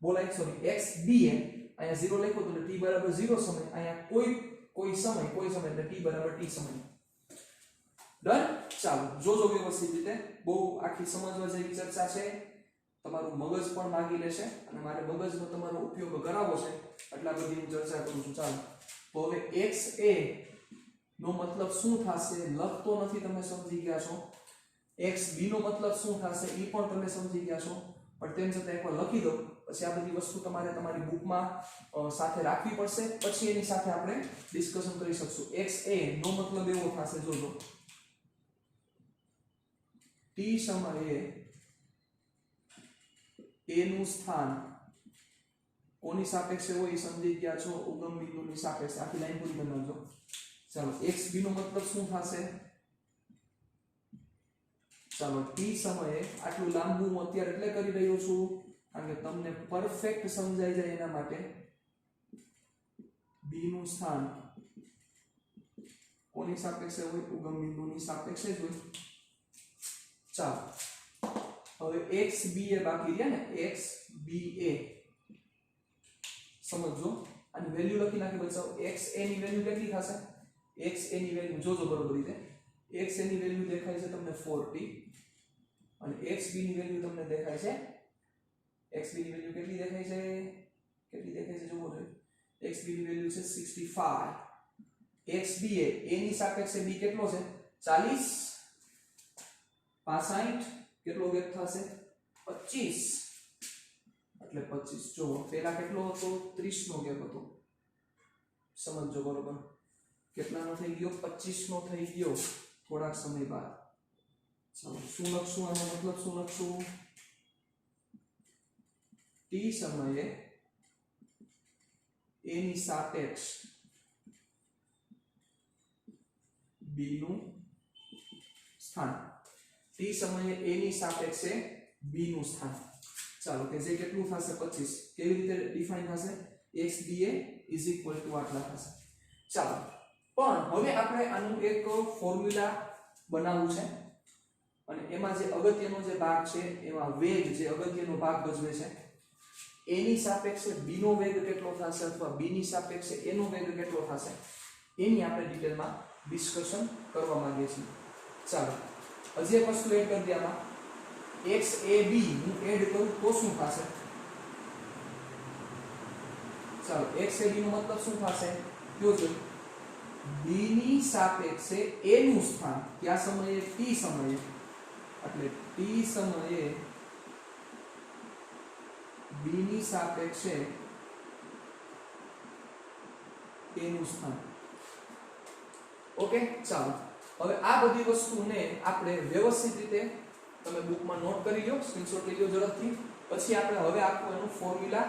Speaker 1: બોલાય સોરી x b એ અહીંયા 0 લખ્યો તો t બરાબર 0 સમય અહીંયા કોઈ સમય એટલે t બરાબર t સમય. ડન? ચાલો જોજો વ્યવસ્થિત રીતે, બહુ આખી સમજવા જેવી ચર્ચા છે, તમારું મગજ પણ માગી લેશે અને મારે મગજનો તમારો ઉપયોગ કરાવવો છે એટલા બધી હું ચર્ચા કરું છું. ચાલો, તો હવે x a નો મતલબ શું થશે લખતો નથી, તમે સમજી ગયા છો. x b નો મતલબ શું થશે એ પણ તમે સમજી ગયા છો, પણ તેમ છતાં એકવાર લખી દો, પછી આ બધી વસ્તુ તમારે તમારી બુકમાં સાથે રાખવી પડશે, પછી એની સાથે આપણે ડિસ્કશન કરી શકશું. x a નો મતલબ એવો થશે, જોજો, t સમયે a નું સ્થાન કોની સાપેક્ષે હોય એ સમજી ગયા છો, ઉગમ બિંદુની સાપેક્ષે. આખી લાઈન પૂરી કરી નાખજો. ચાલો, xb નો મતલબ શું થશે? ચાલો, t સમયે આટલું લાંબુ હું અત્યારે એટલે કરી રહ્યો છું કારણ કે તમને પરફેક્ટ સમજાઈ જાય એના માટે. b નું સ્થાન કોની સાપેક્ષે હોય? ઉગમ બિંદુની સાપેક્ષે જ હોય. ચાલો, હવે xb એ બાકી રહ્યા ને, xb એ સમજો, આની વેલ્યુ લખી નાખી બચાવો. x a ની વેલ્યુ કેટલી થશે? x a ની વેલ્યુ જોજો બરોબર રીતે. x a ની વેલ્યુ દેખાય છે તમને 40 અને x b ની વેલ્યુ તમને દેખાય છે, x b ની વેલ્યુ કેટલી દેખાય છે? જોવો જોઈએ. x b ની વેલ્યુ છે 65. x b એ a ની સાપેક્ષે b કેટલો છે? 40 65 કેટલો ગેપ થશે? 25 એટલે 25. જો પહેલા કેટલો હતો? 30 નો ગેપ હતો. સમજો બરોબર. કેટલાનો થઈ ગયો? 25 નો થઈ ગયો થોડાક સમય બાદ. ચાલો, શું લખશું? આનો મતલબ શું લખશું? t સમયે a ની સાપેક્ષ b નું સ્થાન. t સમયે a ની સાપેક્ષે b નું સ્થાન. ચાલો, કે જે કેટલું થશે? 25. કેવી રીતે ડિફાઇન થશે? xb a આટલા થશે. ચાલો, પણ હવે આપણે આનું એક ફોર્મ્યુલા બનાવવું છે અને એમાં જે અગત્યનો જે ભાગ છે એમાં વેગ જે અગત્યનો ભાગ ભજવે છે, a ની સાપેક્ષે b નો વેગ કેટલો થશે અથવા b ની સાપેક્ષે a નો વેગ કેટલો થશે એની આપણે ડિટેલમાં ડિસ્કશન કરવા માંગીએ છીએ. ચાલો, હજી એક વસ્તુ એડ કરી દે આમાં. x a b હું એડ કરું તો શું થશે? ચાલો, x a b નો મતલબ શું થશે? કયો જોઈએ. b ની સાપેક્ષે a નું સ્થાન કયા સમયે? t સમયે. એટલે t સમયે b ની સાપેક્ષે a નું સ્થાન. ઓકે, ચાલો, હવે આ બધી વસ્તુને આપણે વ્યવસ્થિત રીતે તમે બુકમાં નોટ કરી લો, સ્ક્રીનશોટ લઈ લો ઝડપથી. પછી આપણે હવે આખું એનું ફોર્મ્યુલા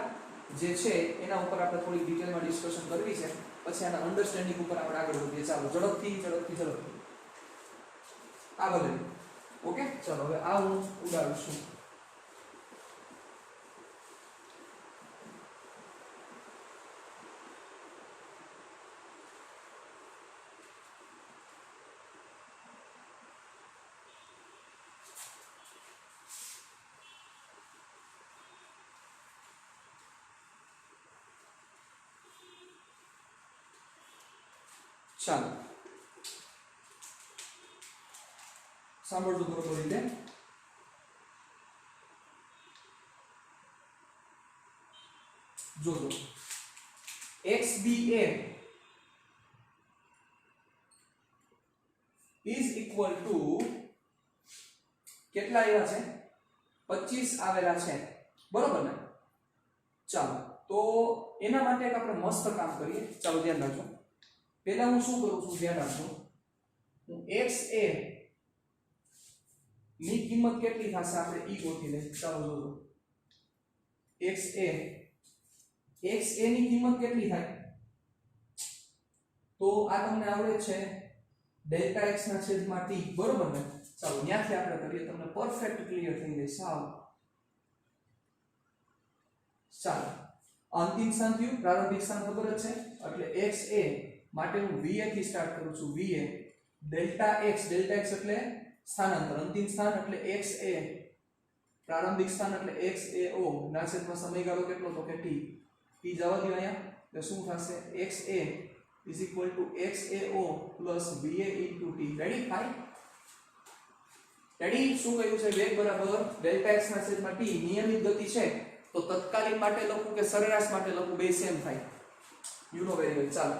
Speaker 1: જે છે એના ઉપર આપણે થોડી ડિટેલમાં ડિસ્કશન કરવી છે, પછી આના અન્ડરસ્ટેન્ડિંગ ઉપર આપણે આગળ વધીએ. ચાલો, ઝડપથી આગળ વધીએ. ઓકે, ચાલો, હવે આ હું ઉડાડું છું. ચાલો, સાંભળજો બરોબર રીતે. જોજો, xb a is equal to કેટલા આવ્યા છે? 25 આવેલા છે, બરોબર ને? ચાલો, તો એના માટે એક આપણે મસ્ત કામ કરીએ. ચાલો, ધ્યાન રાખજો. પહેલા હું શું કરું છું? ધ્યાન રાખજો. હું x a ની કિંમત કેટલી થશે આપણે ઈ ગોતી લઈએ. ચાલો જોજો, x a ની કિંમત કેટલી થાય? તો તો આ તમને આવડે છે ડેલ્ટા x ના છેદમાં t, બરોબર ને? ચાલો ત્યાંથી આપણે કરીએ, તમને પરફેક્ટ ક્લિયર થઈ જશે. સાવ ચાલો અંતિમ સ્થાન થયું, પ્રારંભિક સ્થાન ખબર જ છે એટલે x a માટે હું va થી સ્ટાર્ટ કરું છું. va ડેલ્ટા x એટલે સ્થાનાંતર, અંતિમ સ્થાન એટલે x a, પ્રારંભિક સ્થાન એટલે x a o ના છેદમાં સમયગાળો કેટલો તો કે t. t જવા દો અહીંયા, તો શું થશે? x a is equal to x a o plus va into t. Ready? Fine. Ready? શું કહ્યું છે? વેગ બરાબર ડેલ્ટા x ના છેદમાં t. નિયમિત ગતિ છે તો તત્કાલીન માટે લખું કે સરેરાશ માટે લખું, બે સેમ થાય. You know very well. ચાલો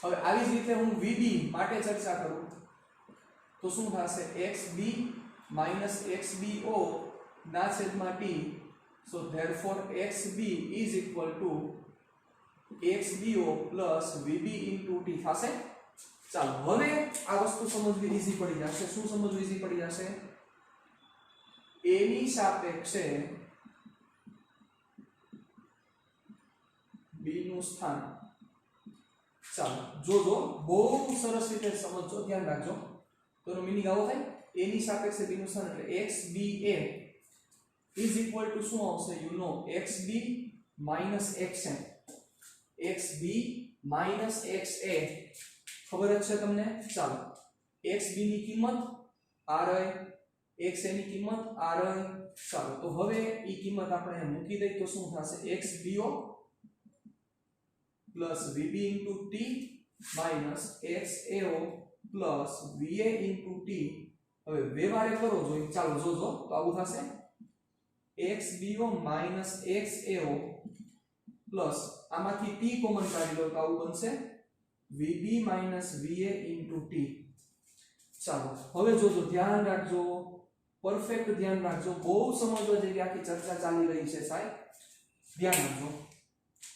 Speaker 1: હવે આવી જ રીતે હું vb માટે ચર્ચા કરું તો શું થશે? xb minus xbo ના છેદમાં t. so therefore xb is equal to xbo plus vb into t થશે. ચાલો હવે આ વસ્તુ સમજવી ઈઝી પડી જશે. શું સમજવું ઈઝી પડી જશે? a ની સાપેક્ષે b નું સ્થાન. ચાલો જોજો, બહુ સરસ રીતે સમજો, ધ્યાન રાખજો. તો એનો મીનિંગ આવો થાય, a ની સાપેક્ષે b નું સ્થાન એટલે xba is equal to શું આવશે? You know xb minus xm. xb minus xa ખબર જ છે તમને. ચાલો xb ની કિંમત આ રહી, xa ની કિંમત આ રહી. ચાલો તો હવે ઈ કિંમત આપણે અહીં મૂકી દઈએ તો શું થશે? xbo plus vb into t minus xao plus va into t. હવે વ્યવહારે કરો જોઈએ. ચાલો જોજો તો આવું થશે xbo minus xao plus આમાંથી t કોમન કાઢી લો તો આવું બનશે vb minus va into t. ચાલો હવે જોજો, ધ્યાન રાખજો, પરફેક્ટ ધ્યાન રાખજો. બહુ સમજવા જેવી આખી ચર્ચા ચાલી રહી છે સાહેબ, ધ્યાન રાખજો.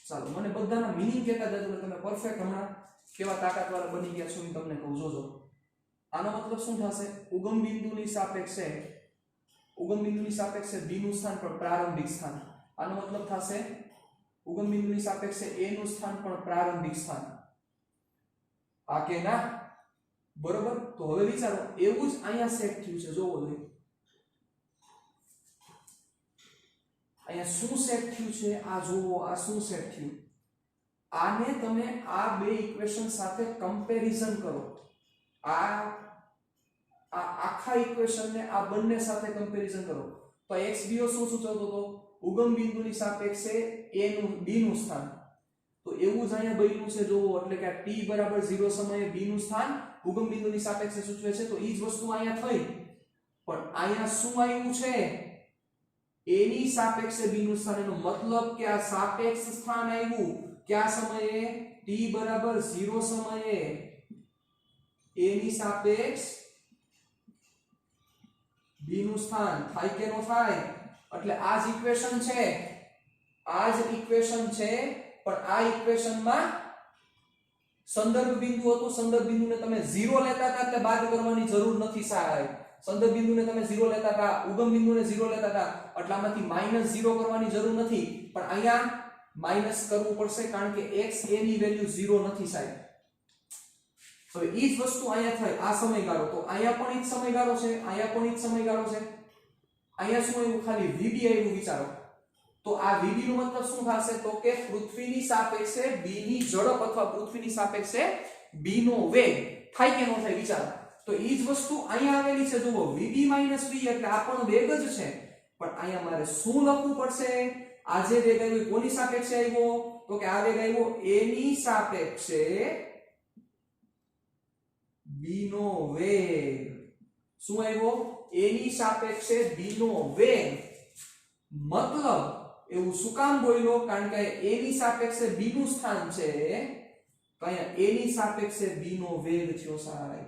Speaker 1: ચાલો મને બધાના મીનિંગ કહેતા જજો એટલે તમે પરફેક્ટ હમણાં કેવા તાકાતવાળા બની ગયા છો એ તમને કહું. જોજો આનો મતલબ શું થશે? ઉગમ બિંદુની સાપેક્ષે b નું સ્થાન પણ પ્રારંભિક સ્થાન. આનો મતલબ થશે ઉગમ બિંદુની સાપેક્ષે a નું સ્થાન પણ પ્રારંભિક સ્થાન. આ કે ના? બરોબર. તો હવે વિચારો, એવું જ અહીંયા સેટ થયું છે. જોવો જોઈએ અહીંયા શું સેટ થયું છે. આ જોવો, આ શું સેટ થયું. આને તમે આ બે ઇક્વેશન સાથે કમ્પેરિઝન કરો. આ આખા ઇક્વેશનને આ બંને સાથે કમ્પેરિઝન કરો તો xbo શું સૂચવતો હતો? ઉગમ બિંદુની સાપેક્ષે a નું b નું સ્થાન. તો એવું જ અહીંયા બન્યું છે. જોવો એટલે કે આ t બરાબર 0 સમયે b નું સ્થાન ઉગમ બિંદુની સાપેક્ષે સૂચવે છે. તો ઈ જ વસ્તુ અહીંયા થઈ, પણ અહીંયા શું આવ્યું છે? a ની સાપેક્ષે b નું સ્થાન. એનો મતલબ કે આ સાપેક્ષ સ્થાન આવ્યું કયા સમયે? t બરાબર 0 સમયે a ની સાપેક્ષ b નું સ્થાન. થાય કે નો થાય? એટલે આ જ ઇક્વેશન છે, પણ આ ઇક્વેશનમાં સંદર્ભ બિંદુ હતું. સંદર્ભ બિંદુને તમે 0 લેતા હતા એટલે બાદ કરવાની જરૂર નથી સાહેબ. સંદર્ભ બિંદુને તમે 0 લેતા હતા, ઉગમ બિંદુને 0 લેતા હતા એટલે આમાંથી -0 કરવાની જરૂર નથી. પણ અહીંયા માઈનસ કરવું પડશે કારણ કે x a ની વેલ્યુ 0 નથી સાહેબ. હવે ઈ જ વસ્તુ અહીંયા થાય. આ સમયગાળો તો અહીંયા પણ ઈ જ સમયગાળો છે, અહીંયા પણ ઈ જ સમયગાળો છે. અહીંયા શું આવ્યું? ખાલી vb આવ્યું. વિચારો તો આ vb નો મતલબ શું થશે? તો કે પૃથ્વીની સાપેક્ષે b ની ઝડપ અથવા પૃથ્વીની સાપેક્ષે b નો વેગ. થાય કે નો થાય? વિચારો તો ઈ જ વસ્તુ અહીંયા આવેલી છે. જુઓ vb v એટલે આ પણ વેગ જ છે, પણ અહીંયા મારે શું લખવું પડશે? આ જે વેગ આવ્યો કોની સાપેક્ષે આવ્યો? તો કે આ વેગ આવ્યો a ની સાપેક્ષે b નો વેગ. શું આવ્યો? a ની સાપેક્ષે b નો વેગ. મતલબ એવું શું કામ બોલ્યો? કારણ કે a ની સાપેક્ષે b નું સ્થાન છે, તો અહીંયા a ની સાપેક્ષે b નો વેગ થયો સાહેબ.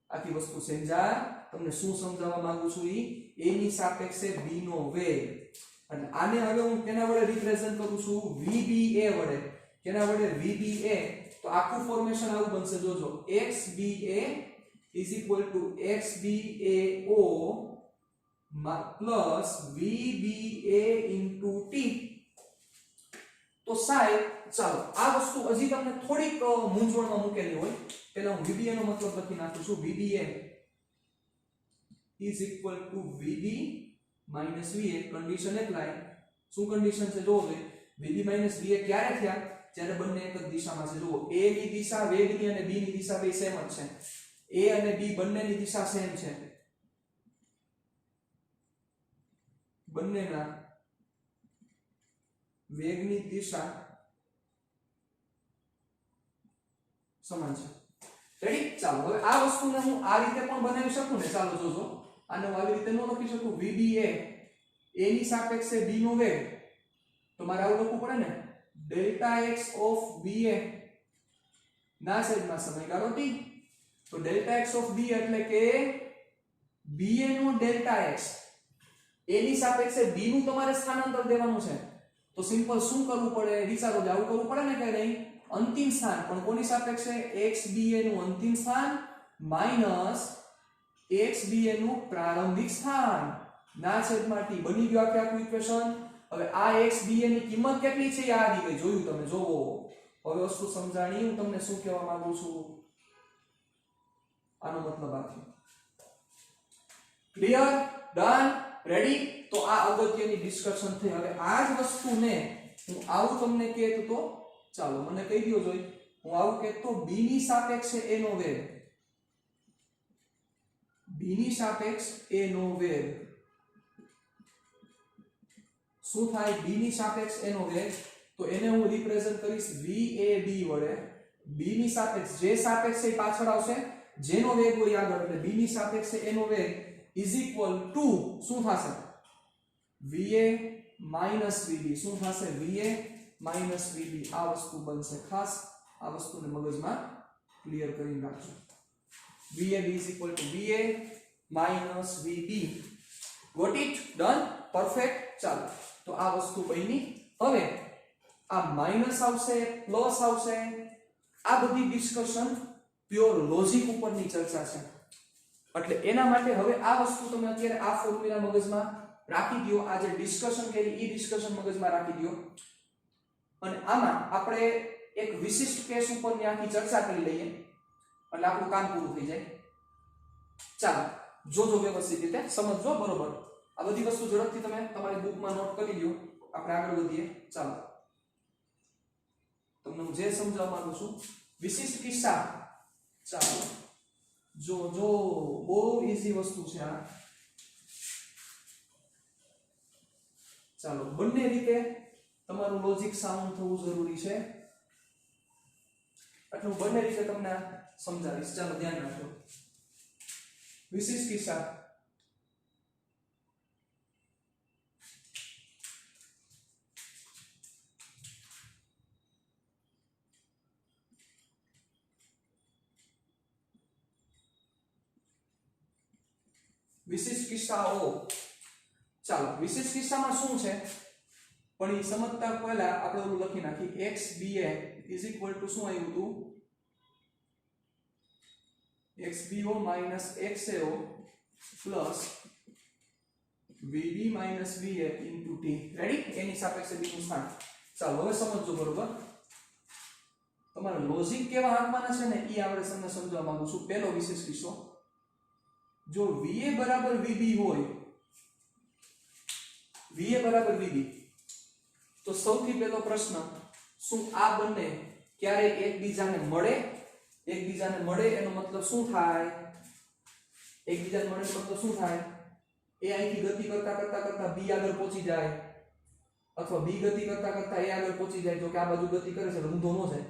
Speaker 1: આખી વસ્તુ સમજા? તમને શું સમજાવવા માંગુ છું? a ની સાપેક્ષે b નો વેગ. અને આને હવે હું કેના વડે રિપ્રેઝન્ટ કરું છું? vba વડે. કેના વડે? vba. તો આખું ફોર્મેશન આવું બનશે. જોજો xba is equal to xbao plus vba into t. તો સાહેબ ચાલો આ વસ્તુ હજી તમને થોડીક મૂંઝવણમાં મૂકેલી હોય પહેલા હું VBA નો મતલબ લખી નાખું છું VBA is equal to VB minus VA condition apply શું કન્ડિશન છે જોવો જોઈએ VB minus VA ક્યારે થયા જ્યારે બંને એક જ દિશામાં છે જુઓ A ની દિશા વેગની અને B ની દિશા બે સેમ જ છે A અને B બંનેની દિશા સેમ છે બંનેના વેગની દિશા સમાન છે રેડી ચાલો હવે આ વસ્તુને હું આ રીતે પણ બનાવી શકું ને ચાલો જોજો આને હું આવી રીતે ન લખી શકું VBA A ની સાપેક્ષે B નો વેગ તો મારે આવું લખવું પડે ને ડેલ્ટા x ઓફ BA ના છેદમાં સમયગાળો t તો ડેલ્ટા x ઓફ B એટલે કે BA નો ડેલ્ટા x A ની સાપેક્ષે B નું તમારે સ્થાનાંતર દેવાનું છે તો સિમ્પલ શું કરવું પડે વિચારો જ આવું કરવું પડે ને કે નહીં અંતિમ સ્થાન પણ કોની સાપેક્ષે xBA નું અંતિમ સ્થાન માઈનસ xBA નું પ્રારંભિક સ્થાન ના છેદમાં t બની ગયું આખું ઇક્વેશન હવે આ xBA ની કિંમત કેટલી છે આ આવી ગઈ જોયું તમે જોવો હવે વસ્તુ સમજાણી હું તમને શું કહેવા માંગુ છું આનો મતલબ આ છે ક્લિયર ડન રેડી તો આ અગત્યની ડિસ્કશન થઈ હવે આ જ વસ્તુને હું આવું તમને કહેતો તો ચાલો મને કહી દો જોઈ હું આવું કહેતો b ની સાપેક્ષે a નો વેગ b ની સાપેક્ષ a નો વેગ શું થાય b ની સાપેક્ષ a નો વેગ તો એને હું રિપ્રેઝન્ટ કરીશ VAB વડે b ની સાપેક્ષ જે સાપેક્ષ પાછળ આવશે જેનો વેગ હોય આગળ એટલે b ની સાપેક્ષે a નો વેગ ઇઝ ઇક્વલ ટુ શું થશે VA માઈનસ VB શું થશે VA માઈનસ VB આ વસ્તુ બનશે ખાસ આ વસ્તુને મગજમાં ક્લિયર કરી રાખજો VAB is equal to VA minus VB got it done perfect ચાલો તો આ વસ્તુ બની હવે આ માઈનસ આવશે પ્લસ આવશે આ બધી ડિસ્કશન પ્યોર લોજિક ઉપરની ચર્ચા છે એટલે એના માટે હવે આ વસ્તુ તમે અત્યારે આ ફોર્મ્યુલા મગજમાં રાખી દો આ જે ડિસ્કશન કરી ઈ ડિસ્કશન મગજમાં રાખી દો અને આમાં આપણે એક વિશિષ્ટ કેસ ઉપરની આખી ચર્ચા કરી લઈએ એટલે આપણું કામ પૂરું થઈ જાય ચાલો જોજો વ્યવસ્થિત રીતે સમજજો બરોબર આ બધી વસ્તુ ઝડપથી તમે તમારી બુકમાં નોટ કરી લ્યો આપણે આગળ વધીએ ચાલો તમને હું જે સમજાવવા માંગુ છું વિશિષ્ટ કિસ્સા ચાલો જો બહુ ઈઝી વસ્તુ છે આ ચાલો બંને રીતે તમારું લોજિક સાઉન્ડ થવું જરૂરી છે એટલે હું બંને રીતે તમને સમજાવીશ ચાલો ધ્યાન રાખજો વિશિષ્ટ કિસ્સા વિશિષ્ટ કિસ્સાઓ ચાલો વિશિષ્ટ કિસ્સામાં શું છે પણ એ સમજતા પહેલા આપણે ઓલું લખી નાખી xBA ઇઝ ઇક્વલ ટુ શું આવ્યું હતું xBO minus xAO plus VB minus VA into t ready એની સાપેક્ષે b નું સ્થાન ચાલો હવે સમજો બરોબર તમારે લોજિક કેવા હાથમાં છે ને એ આપણે તમને સમજવા માંગુ છું પહેલો વિશેષ કિસ્સો જો VA બરાબર VB હોય VA બરાબર VB તો સૌથી પહેલો પ્રશ્ન શું આ બંને ક્યારે એકબીજાને મળે એનો મતલબ શું થાય એકબીજાને મળે એનો મતલબ શું થાય એ અહીંથી ગતિ કરતા B આગળ પહોંચી જાય અથવા B ગતિ કરતા A આગળ પહોંચી જાય જો કે આ બાજુ ગતિ કરે છે એટલે ઊંધો ન જાય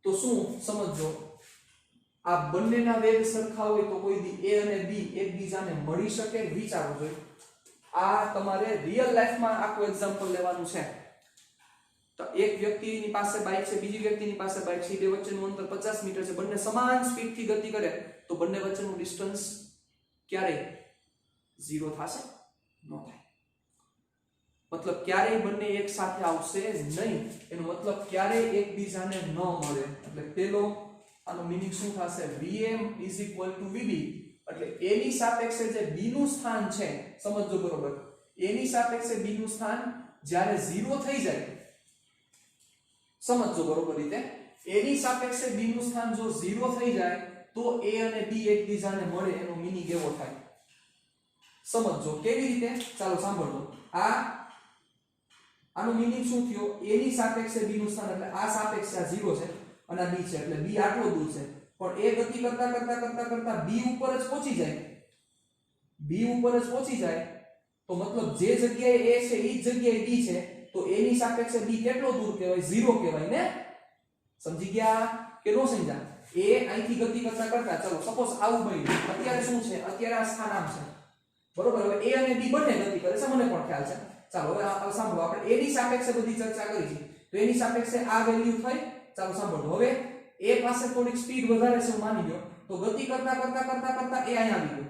Speaker 1: તો શું સમજો આ બંનેના વેગ સરખા હોય તો કોઈ દી A અને B એકબીજાને મળી શકે વિચારો જોઈએ આ તમારે રિયલ લાઈફમાં આખું એક્ઝામ્પલ લેવાનું છે તો એક વ્યક્તિની પાસે બાઇક છે બીજી વ્યક્તિની પાસે બાઇક છે બે વચ્ચેનું અંતર 50 મીટર છે બંને સમાન સ્પીડથી ગતિ કરે તો બંને વચ્ચેનું ડિસ્ટન્સ ક્યારે 0 થશે ન થાય મતલબ ક્યારેય બંને એક સાથે આવશે નહીં એનો મતલબ ક્યારેય એકબીજાને ન મળે એટલે પેલો આનો મીનિંગ શું થશે VM is equal to VB એટલે A ની સાપેક્ષે જે B નું સ્થાન છે સમજજો બરોબર A ની સાપેક્ષે B નું સ્થાન જ્યારે 0 થઈ જાય સમજજો બરોબર રીતે. a ની સાપેક્ષે b નું સ્થાન જો 0 થઈ જાય તો a અને b એકબીજાને મળે એનો મીનિંગ એવો થાય. સમજજો કેવી રીતે, ચાલો સાંભળજો. આનો મીનિંગ શું થયો? a ની સાપેક્ષે b નું સ્થાન એટલે આ સાપેક્ષે આ 0 છે અને આ b છે એટલે b આટલો દૂર છે, પણ a ગતિ કરતા કરતા કરતા કરતા b ઉપર જ પહોંચી જાય. b ઉપર જ પહોંચી જાય તો મતલબ જે જગ્યાએ a છે એ જ જગ્યાએ b છે, તો a ની સાપેક્ષે b કેટલો દૂર કહેવાય? 0 કહેવાય ને. સમજી ગયા કે નો સમજ્યા? a અહીંથી ગતિ કરતા કરતા, ચલો સપોઝ આવું બન્યું, અત્યારે શું છે? અત્યારે આ સ્થાન આમ છે બરોબર. હવે a અને b બંને ગતિ કરે છે, મને પણ ખ્યાલ છે. ચાલો હવે સાંભળો, આપણે a ની સાપેક્ષે બધી ચર્ચા કરી છે, તો a ની સાપેક્ષે આ વેલ્યુ થઈ. ચાલો સાંભળો, હવે a પાસે થોડીક સ્પીડ વધારે છે માની લો, તો ગતિ કરતા કરતા કરતા કરતા a અહીંયા આવી ગયો.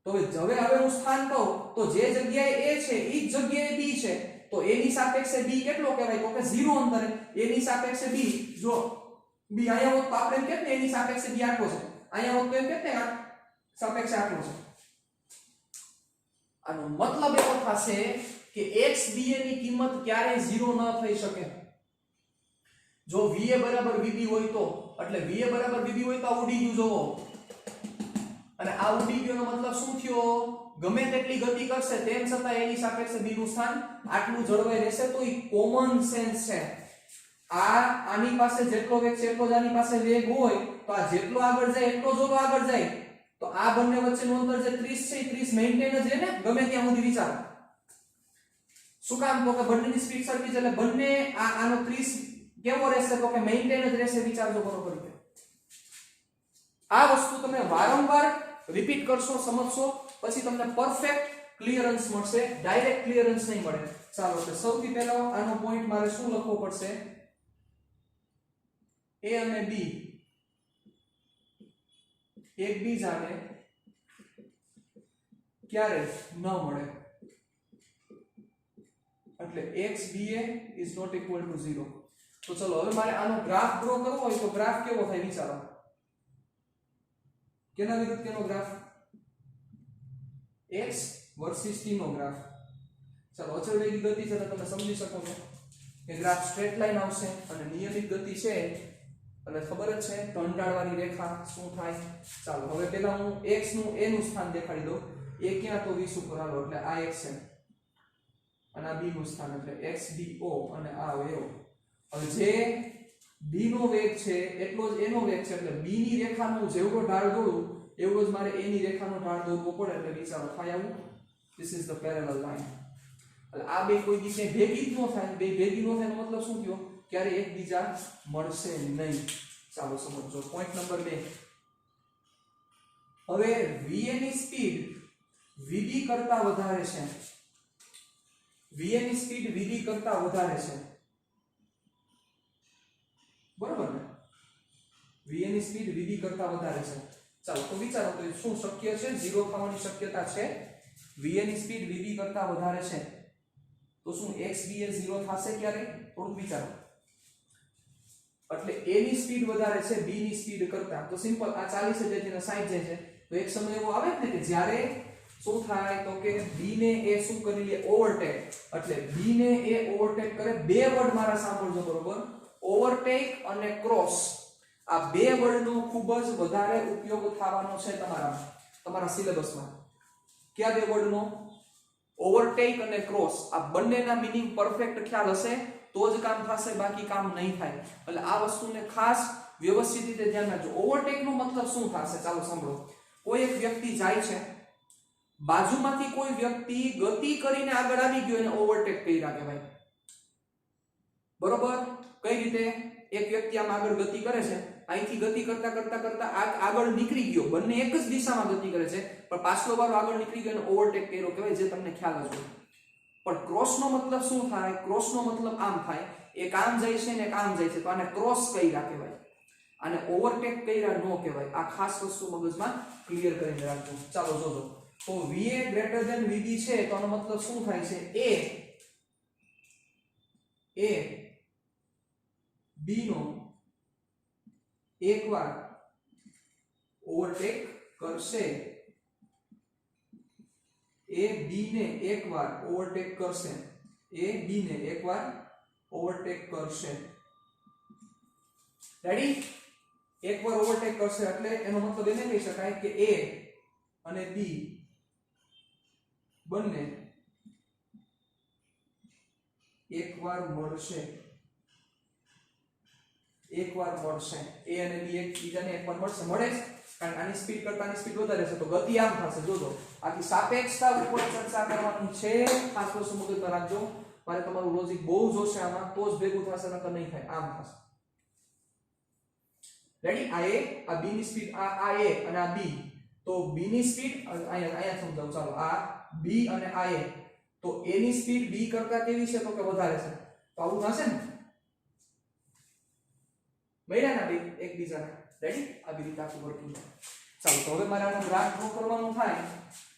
Speaker 1: તો હવે હું સ્થાન કહું તો જે જગ્યાએ a છે એ જ જગ્યાએ b છે, તો a ની સાપેક્ષે b કેટલો કહેવાય? તો કે 0 અંતરે. a ની સાપેક્ષે b, જો b અહીંયા હોત તો આપણે એમ કહેત ને a ની સાપેક્ષે b આટલો છે, અહીંયા હોત તો એમ કહેત ને આ સાપેક્ષે આટલો છે. આનો મતલબ એવો થશે કે x ba ની કિંમત ક્યારેય 0 ન થઈ શકે. જો va બરાબર vb હોય તો, એટલે va બરાબર vb હોય તો આ ઉડી ગયું જોવો, અને આ ઉડી ગયોનો મતલબ શું થયો? ગમે તેટલી ગતિ કરશે તેમ છતાં a ની સાપેક્ષે b નું સ્થાન આટલું જળવાઈ રહેશે. તો એ કોમન સેન્સ છે. આની પાસે જેટલો વેગ છે એટલો જ આની પાસે વેગ હોય, તો આ જેટલો આગળ જાય એટલો જ આગળ જાય, તો આ બંને વચ્ચેનું અંતર જે 30 છે એ 30 મેન્ટેન જ રહે ને, ગમે ત્યાં સુધી વિચારો. શું કામ? તો કે બંનેની સ્પીડ સરખી છે એટલે બંને આનો 30 કેવો રહેશે? તો કે મેન્ટેન જ રહેશે. વિચારજો બરોબર રીતે. આ વસ્તુ તમે વારંવાર રિપીટ કરશો, સમજશો, પછી તમને પરફેક્ટ ક્લિયરન્સ મળશે, ડાયરેક્ટ ક્લિયરન્સ નહીં મળે. ચાલો તો સૌથી પહેલા આનો પોઈન્ટ મારે શું લખવો પડશે? a અને b એકબીજાને ક્યારે ન મળે, એટલે xba is not equal to 0. તો ચલો હવે મારે આનો ગ્રાફ ડ્રો કરવો હોય તો ગ્રાફ કેવો થાય વિચારો? કેના વિરુદ્ધ કેનો ગ્રાફ? x વર્સિસ t નો ગ્રાફ. ચાલો અચળ વેગી ગતિ છે તો તમે સમજી શકો છો કે ગ્રાફ સ્ટ્રેટ લાઈન આવશે, અને નિયમિત ગતિ છે એટલે ખબર જ છે ટંટાળવાની રેખા શું થાય. ચાલો હવે પહેલા હું x નું a નું સ્થાન દેખાડી દઉં. a ક્યાં? તો 20 ઉપર આલો, એટલે આ x છે અને આ b નું સ્થાન એટલે xbo અને આ વેવ. હવે જે b નો વેગ છે એટલો જ a નો વેગ છે, એટલે b ની રેખાનો જેવડો ઢાળ દોરું એવડો જ મારે a ની રેખાનો ઢાળ દોરવો પડે. એટલે વિચારો થાય આવું. This is the parallel line. એટલે આ બે કોઈ દિશે ભેગી જ ન થાય. બે ભેગી ન થાય એનો મતલબ શું થયો? ક્યારે એકબીજા મળશે નહીં. ચાલો સમજો. Point number 2. હવે va ની સ્પીડ vb કરતા વધારે છે. va ની સ્પીડ vb કરતા વધારે છે, બરોબર ને? va ની સ્પીડ vb કરતા વધારે છે. ચાલો તો વિચારો તો શું શક્ય છે? 0 થવાની શક્યતા છે. va ની સ્પીડ vb કરતા વધારે છે તો શું xb એ 0 થશે ક્યારે? થોડું વિચારો. એટલે a ની સ્પીડ વધારે છે b ની સ્પીડ કરતા, તો સિમ્પલ આ 40 છે જેને 60 જાય છે, તો એક સમય એવો આવે ને કે જ્યારે શું થાય તો કે b ને a શું કરી લે? ઓવરટેક. એટલે b ને a ઓવરટેક કરે. બે વર્ડ મારા સાંભળજો બરોબર, ઓવરટેક અને ક્રોસ. આ બે વર્ડનો ખૂબ જ વધારે ઉપયોગ થવાનો છે તમારા સિલેબસમાં. કયા બે વર્ડનો? ઓવરટેક અને ક્રોસ. આ બંનેના મીનિંગ પરફેક્ટ ખ્યાલ હશે તો જ કામ થશે, બાકી કામ નહીં થાય. એટલે આ વસ્તુને ખાસ વ્યવસ્થિત રીતે ધ્યાન રાખજો. ઓવરટેક નો મતલબ શું થશે? ચાલો સાંભળો. કોઈ એક વ્યક્તિ જાય છે, બાજુમાંથી કોઈ વ્યક્તિ ગતિ કરીને આગળ આવી ગયો, એને ઓવરટેક કર્યા કહેવાય. બરોબર? કઈ રીતે? એક વ્યક્તિ આમ આગળ ગતિ કરે છે, અહીંથી ગતિ કરતા કરતા કરતા આગળ નીકળી ગયો, બંને એક જ દિશામાં ગતિ કરે છે, પણ પાછલો વાળો આગળ નીકળી ગયો અને ઓવરટેક કર્યો કહેવાય, જે તમને ખ્યાલ હશે. પણ ક્રોસ નો મતલબ શું થાય? ક્રોસ નો મતલબ આમ થાય, એક આમ જાય છે ને એક આમ જાય છે, તો આને ક્રોસ કર્યા કહેવાય. આને ઓવરટેક કર્યા નો કહેવાય. આ ખાસ વસ્તુ મગજમાં ક્લિયર કરીને રાખજો. ચાલો જોજો. તો va ગ્રેટર ધેન vb છે તો આનો મતલબ શું થાય છે? a b નો એકવાર ઓવરટેક કરશે, a b ને એકવાર ઓવરટેક કરશે, a b ને એકવાર ઓવરટેક કરશે. રેડી? એકવાર ઓવરટેક કરશે એટલે એનો મતલબ એને કહી શકાય કે A અને B બંને એકવાર મળશે. એકવાર મળશે. A અને B એકબીજાને એકવાર મળશે. મળે છે કારણ કે આની સ્પીડ કરતા આની સ્પીડ વધારે છે તો ગતિ આમ થશે. જોજો આથી સાપેક્ષતા ઉપર ચર્ચા કરવાની છે. ખાસ વસ્તુ મગજમાં રાખજો. મારે તમારું લોજિક બહુ જોશે આમાં તો જ ભેગું થશે, નકર નહીં થાય. આમ થશે. રેડી? આ A આ B ની સ્પીડ આ A અને આ B, તો B ની સ્પીડ અહીંયા સમજાવું. ચાલો આ B અને આ A, તો A ની સ્પીડ B કરતા કેવી છે તો કે વધારે છે. તો આવું થશે ને, મળ્યા ને બે એકબીજાને. રેડી? આવી રીતે આખું વર્કિંગ થાય. ચાલો તો હવે મારે આનો ગ્રાફ ડ્રો કરવાનો થાય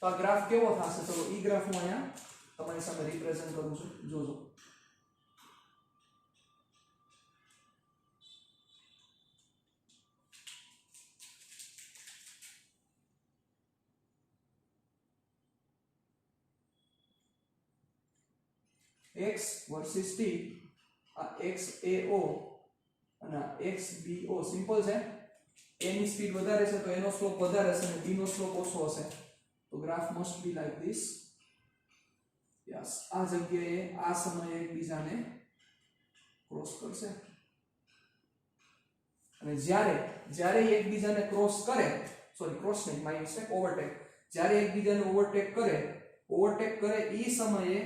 Speaker 1: તો આ ગ્રાફ કેવો થશે? ચલો ઈ ગ્રાફ હું અહીંયા તમારી સામે રિપ્રેઝન્ટ કરું છું. જોજો x વર્સિસ t, આ xao અને xbo સિમ્પલ છે. a ની સ્પીડ વધારે છે તો એનો સ્લોપ વધારે હશે અને b નો સ્લોપ ઓછો હશે. તો graph must be like this. Yes, આ જગ્યાએ આ સમયે એકબીજાને ક્રોસ કરશે અને જ્યારે એકબીજાને ક્રોસ કરે, સોરી ક્રોસ નહીં, માય મિસ્ટેક, ઓવરટેક. જ્યારે એકબીજાને ઓવરટેક કરે એ સમયે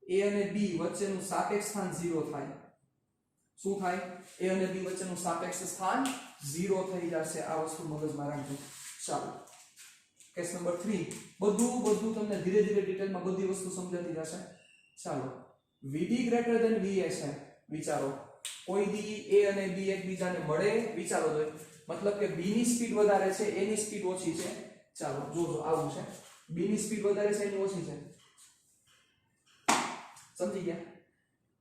Speaker 1: a અને b વચ્ચેનું સાપેક્ષ સ્થાન 0 થાય. શું થાય? a અને b વચ્ચેનું સાપેક્ષ સ્થાન 0 થઈ જશે. આ વસ્તુ મગજમાં રાખજો. ચાલો કેસ નંબર 3. બધું તમને ધીરે ધીરે ડિટેલમાં બધી વસ્તુ સમજાતી જશે. ચાલો vb ગ્રેટર ધેન va છે. વિચારો કોઈ દી a અને b એકબીજાને મળે? વિચારો જોઈએ. મતલબ કે b ની સ્પીડ વધારે છે, a ની સ્પીડ ઓછી છે. ચાલો જોજો આવું છે. b ની સ્પીડ વધારે છે, એની ઓછી છે. સમજી ગયા?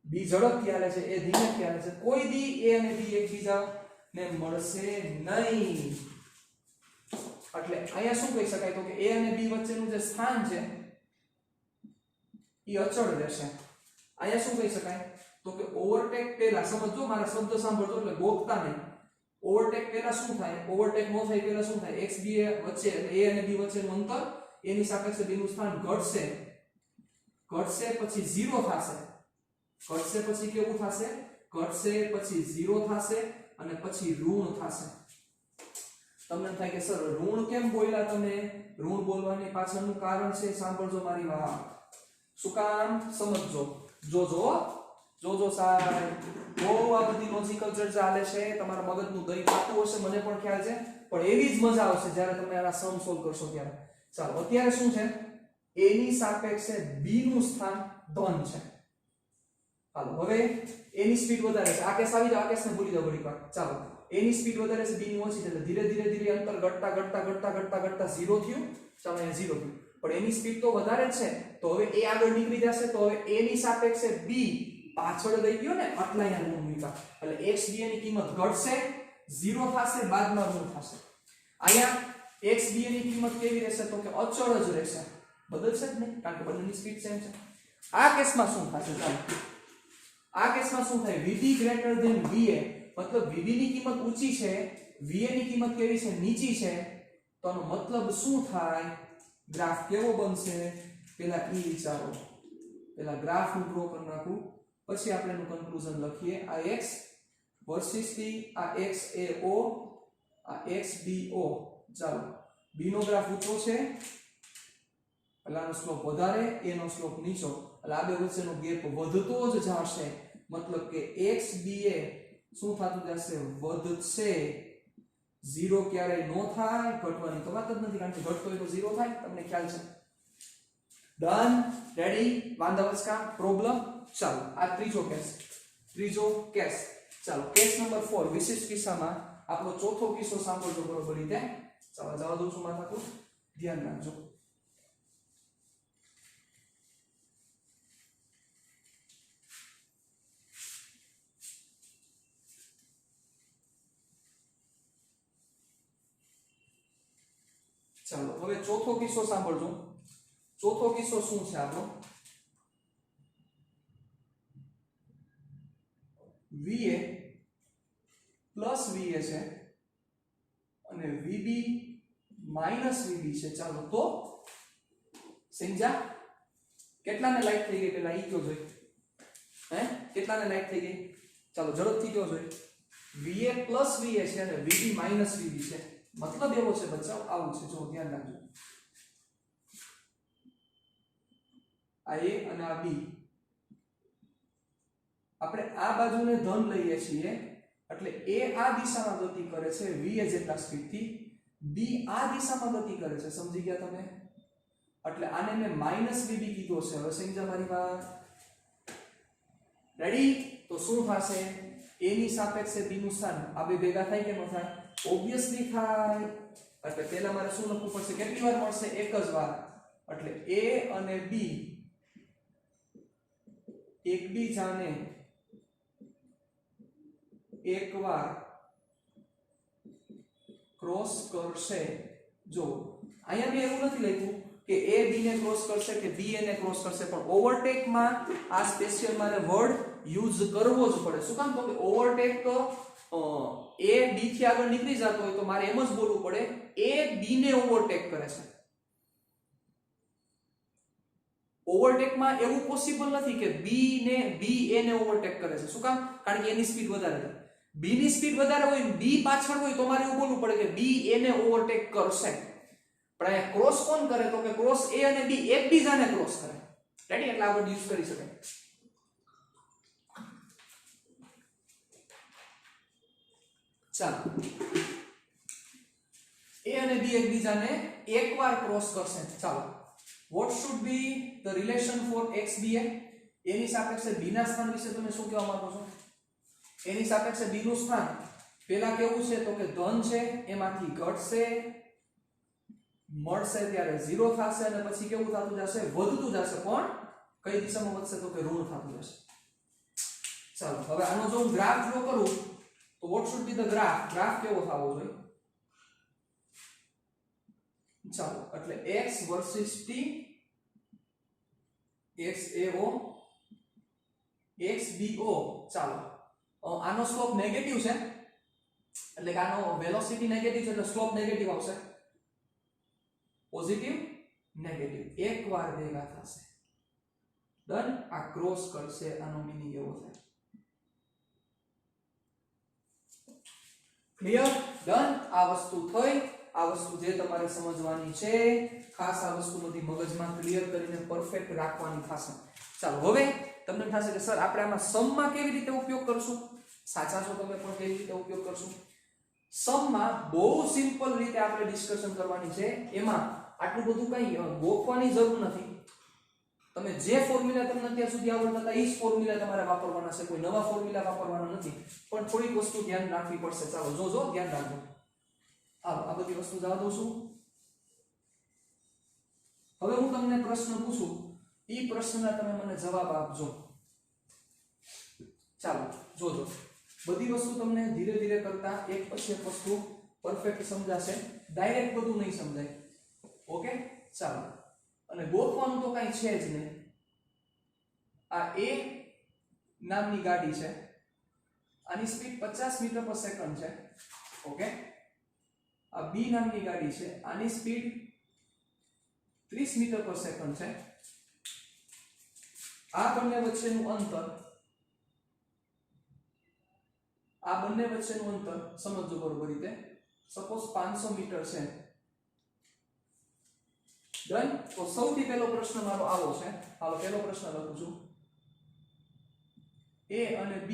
Speaker 1: b ઝડપથી હાલે છે, એ ધીમેથી હાલે છે. કોઈ દી a અને b એકબીજાને મળશે નહીં. એટલે અહીંયા શું કહી શકાય તો કે a અને b વચ્ચેનું જે સ્થાન છે એ અચળ રહેશે. અહીંયા શું કહી શકાય તો કે ઓવરટેક પહેલા, સમજો મારા શબ્દ સાંભળજો એટલે ગોખતા નહીં. ઓવરટેક પહેલા શું થાય? ઓવરટેક નો થાય પહેલા શું થાય? x b વચ્ચે એટલે a અને b વચ્ચેનું અંતર એની સાપેક્ષે b નું સ્થાન ઘટશે પછી 0 થશે. ઘટશે પછી કેવું થશે? ઘટશે પછી 0 થશે અને પછી ઋણ થશે. તમને થાય કે સર ઋણ કેમ બોલ્યા તમે? ઋણ બોલવાની પાછળનું કારણ છે, સાંભળજો મારી વાત. શું કામ? સમજજો. જોજો સાહેબ, બહુ આ બધી લોજિકલ ચર્ચા ચાલે છે. તમારા મગજનું દહીં ખાતું હશે, મને પણ ખ્યાલ છે, પણ એવી જ મજા આવશે જ્યારે તમે આના સમ સોલ્વ કરશો ત્યારે. ચાલો અત્યારે શું છે? a ની સાપેક્ષે b નું સ્થાન ધન છે. હાલો હવે a ની સ્પીડ વધારે છે. આ કેસ આવી જાવ, આ કેસને ભૂલી જાવ ઘડીક વાર. ચાલો a ની સ્પીડ વધારે છે, b ની ઓછી છે, એટલે ધીરે ધીરે અંતર ઘટતા 0 થયું. ચાલો અહીંયા 0 થયું. પણ a ની સ્પીડ તો વધારે જ છે, તો હવે a આગળ નીકળી જશે, તો હવે a ની સાપેક્ષે b પાછળ રહી ગયો ને, આટલા અહીંયા ઋણ મૂક્યા એટલે x b ની કિંમત ઘટશે, 0 થશે, બાદમાં ઋણ થશે. અહીંયા x b ની કિંમત કેવી રહેશે તો કે અચળ જ રહેશે, બદલશે જ નહીં, કારણ કે બંનેની સ્પીડ સેમ છે. આ કેસમાં શું થશે? ચાલો આ કેસમાં શું થાય? vb ગ્રેટર ધેન va, મતલબ vb ની કિંમત ઊંચી છે, va ની કિંમત કેવી છે? નીચી છે. તો આનો મતલબ શું થાય? ગ્રાફ કેવો બનશે? પહેલા ઈ વિચારો. પહેલા ગ્રાફ હું ડ્રો કરી નાખું, પછી આપણે એનું કન્ક્લુઝન લખીએ. આ x વર્સિસ t, આ xao, આ xbo. ચાલો b નો ગ્રાફ ઊંચો છે, પહેલાનો સ્લોપ વધારે, a નો સ્લોપ નીચો, એટલે આ બે વચ્ચેનો ગેપ વધતો જ જશે. મતલબ કે xba શું થતું જશે? વધશે. 0 ક્યારેય નો થાય, ઘટવાની તો વાત જ નથી, કારણ કે ઘટતો હોય તો 0 થાય. તમને ખ્યાલ છે? ડન, રેડી, વાંધા વચકા, પ્રોબ્લેમ. ચાલો આ ત્રીજો કેસ. ચાલો કેસ નંબર 4, વિશિષ્ટ કિસ્સામાં આપણો ચોથો કિસ્સો સાંભળજો બરોબર રીતે. ચાલો જવા દઉં છું માથાકૂટ, ધ્યાન રાખજો. ચાલો હવે ચોથો કિસ્સો સાંભળજો. ચોથો કિસ્સો શું છે આપણો? va પ્લસ VA છે અને VB માઇનસ VB છે. ચાલો તો સમજા કેટલાને લાઈટ થઈ ગઈ પેલા ઈ કયો જોઈ કેટલાને લાઈટ થઈ ગઈ ચાલો ઝડપથી કયો જોઈ VA પ્લસ VA છે અને VB માઇનસ VB છે મતલબ એવો છે બચ્ચાઓ આવું છે જો ધ્યાન રાખજો આ A અને આ B આપણે આ બાજુને ધન લઈએ છીએ એટલે A આ દિશામાં ગતિ કરે છે VA જેટલા સ્પીડથી B આ દિશામાં ગતિ કરે છે સમજી ગયા તમે એટલે આને મેં માઈનસ VB કીધો છે હવે સમજા મારી વાત રેડી તો શું થશે A ની સાપેક્ષે B નું સ્થાન આ બે ભેગા થાય કે ન થાય ઓબ્વિયસલી થાય એટલે પહેલા મારે શું લખવું પડશે કેટલી વાર મળશે એક જ વાર એટલે A અને B એકબીજાને એકવાર ક્રોસ કરશે જો અહીંયા મેં એવું નથી લખ્યું કે A B ને ક્રોસ કરશે કે B A ને ક્રોસ કરશે પણ ઓવરટેક માં આ સ્પેશિયલ મારે વર્ડ યુઝ કરવો જ પડે શું કામ તો કે ઓવરટેક A B થી આગળ નીકળી જતો હોય તો મારે એમ જ બોલવું પડે A B ને ઓવરટેક કરે છે ઓવરટેક માં એવું પોસિબલ નથી કે B A ને ઓવરટેક કરે છે શું કામ કારણ કે એની સ્પીડ વધારે છે B ની સ્પીડ વધારે હોય B પાછળ હોય તો મારે એવું બોલવું પડે કે B A ને ઓવરટેક કરશે પણ આ ક્રોસ કોણ કરે તો કે ક્રોસ A અને B એકબીજાને ક્રોસ કરે રેડી એટલે આ વર્ડ યુઝ કરી શકાય ચાલો A અને B એકબીજાને એકવાર ક્રોસ કરશે ચાલો what should be the relation for x BA એની સાપેક્ષે B ના સ્થાન વિશે તમે શું કહેવા માંગો છો એની સાપેક્ષે B નું સ્થાન પહેલા કેવું છે તો કે ધન છે એમાંથી ઘટશે મળશે ત્યારે 0 થશે અને પછી કેવું થતું જશે વધતું જશે પણ કઈ દિશામાં વધશે તો કે ઋણ થતું જશે ચાલો હવે આનો જો હું ગ્રાફ ડ્રો કરું તો what should be the graph કેવો થવો જોઈએ ચાલો એટલે x versus t x AO x BO ચાલો આનો સ્લોપ નેગેટિવ છે એટલે કે આનો વેલોસિટી નેગેટિવ છે એટલે સ્લોપ નેગેટિવ આવશે પોઝિટિવ નેગેટિવ એકવાર ભેગા થશે ડન આ ક્રોસ કરશે આનો મીનિંગ એવો થાય ક્લિયર ડન આ વસ્તુ થઈ આ વસ્તુ જે તમારે સમજવાની છે ખાસ આ વસ્તુ બધી મગજમાં ક્લિયર કરીને પરફેક્ટ રાખવાની થશે ચાલો હવે તમને થશે કે સર આપણે આમાં સમમાં કેવી રીતે ઉપયોગ કરશું સાચા છો તમે પણ કેવી રીતે ઉપયોગ કરશું સમમાં બહુ સિમ્પલ રીતે આપણે ડિસ્કશન કરવાની છે એમાં આટલું બધું કઈ ગોખવાની જરૂર નથી તમે જે ફોર્મ્યુલા તમને અત્યાર સુધી આવડતા હતા એ જ ફોર્મ્યુલા તમારે વાપરવાના છે કોઈ નવા ફોર્મ્યુલા વાપરવાના નથી પણ થોડીક વસ્તુ ધ્યાન રાખવી પડશે ચાલો જો ધ્યાન રાખજો આ બધી વસ્તુ જવા દઉં છું હવે હું તમને પ્રશ્ન પૂછું એ પ્રશ્નના તમે મને જવાબ આપજો ચાલો જોજો બધી વસ્તુ તમને ધીરે ધીરે કરતા એક પછી એક વસ્તુ પરફેક્ટ સમજાશે ડાયરેક્ટ બધું નહીં સમજાય ઓકે ચાલો અને ગોખવાનું તો કઈ છે જ નહીં આ A નામની ગાડી છે આની સ્પીડ 50 મીટર પર સેકન્ડ છે ઓકે આ B નામની ગાડી છે આની સ્પીડ 30 મીટર પર સેકન્ડ છે આ બંને વચ્ચેનું અંતર સમજો બરોબર રીતે સપોઝ 500 મીટર છે ડન તો સૌથી પહેલો પ્રશ્ન મારો આવો છે હાલો પહેલો પ્રશ્ન લખું છું A અને B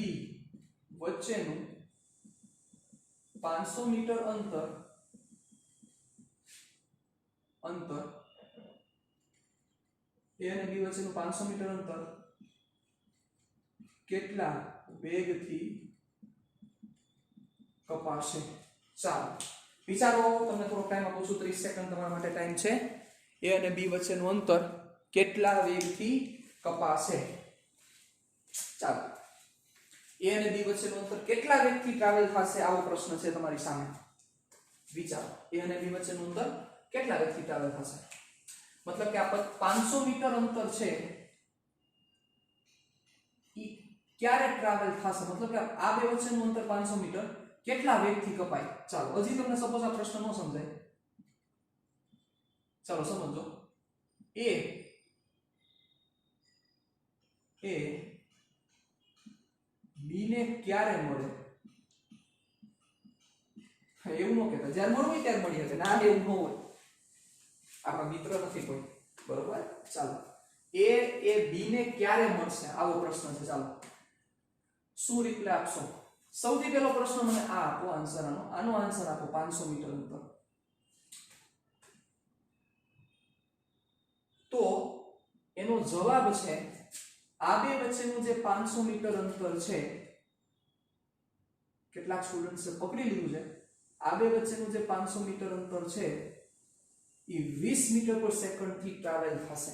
Speaker 1: વચ્ચેનું 500 મીટર અંતર A અને B વચ્ચેનું 500 મીટર અંતર કેટલા વેગથી કપાશે ચાલો વિચારો તમને થોડો ટાઈમ આપું છું 30 સેકન્ડ તમારા માટે ટાઈમ છે A અને B વચ્ચેનું અંતર કેટલા વેગથી કપાશે ચાલો A અને B વચ્ચેનું અંતર કેટલા વેગથી ટ્રાવેલ થશે આવો પ્રશ્ન છે તમારી સામે વિચારો A અને B વચ્ચેનું અંતર કેટલા વેગથી ટ્રાવેલ થશે મતલબ કે આ 500 મીટર અંતર છે ઈ ક્યારે ટ્રાવેલ થશે મતલબ કે આ બે વચ્ચેનું અંતર 500 મીટર કેટલા વેગથી કપાય. ચાલો હજી તમને સપોઝ આ પ્રશ્ન ન સમજાય, ચાલો સમજો. એ બી ને ક્યારે મળે, એવું ન કહેતા જ્યારે મળવું હોય ત્યારે મળી શકે. ના એવું ન હોય, આપણા મિત્ર નથી કોઈ, બરોબર. ચાલો એ બી ને ક્યારે મળશે, આવો પ્રશ્ન છે. ચાલો શું રિપ્લાય આપશો? સૌથી પહેલો પ્રશ્ન મને આ આપો, આન્સર આનો આન્સર આપો. 500 મીટર અંતર, તો એનો જવાબ છે આ બે વચ્ચેનું જે 500 મીટર અંતર છે, કેટલાક સ્ટુડન્ટ્સે પકડી લીધું છે, આ બે વચ્ચેનું જે 500 મીટર અંતર છે એ 20 મીટર પર સેકન્ડ થી ટ્રાવેલ થશે.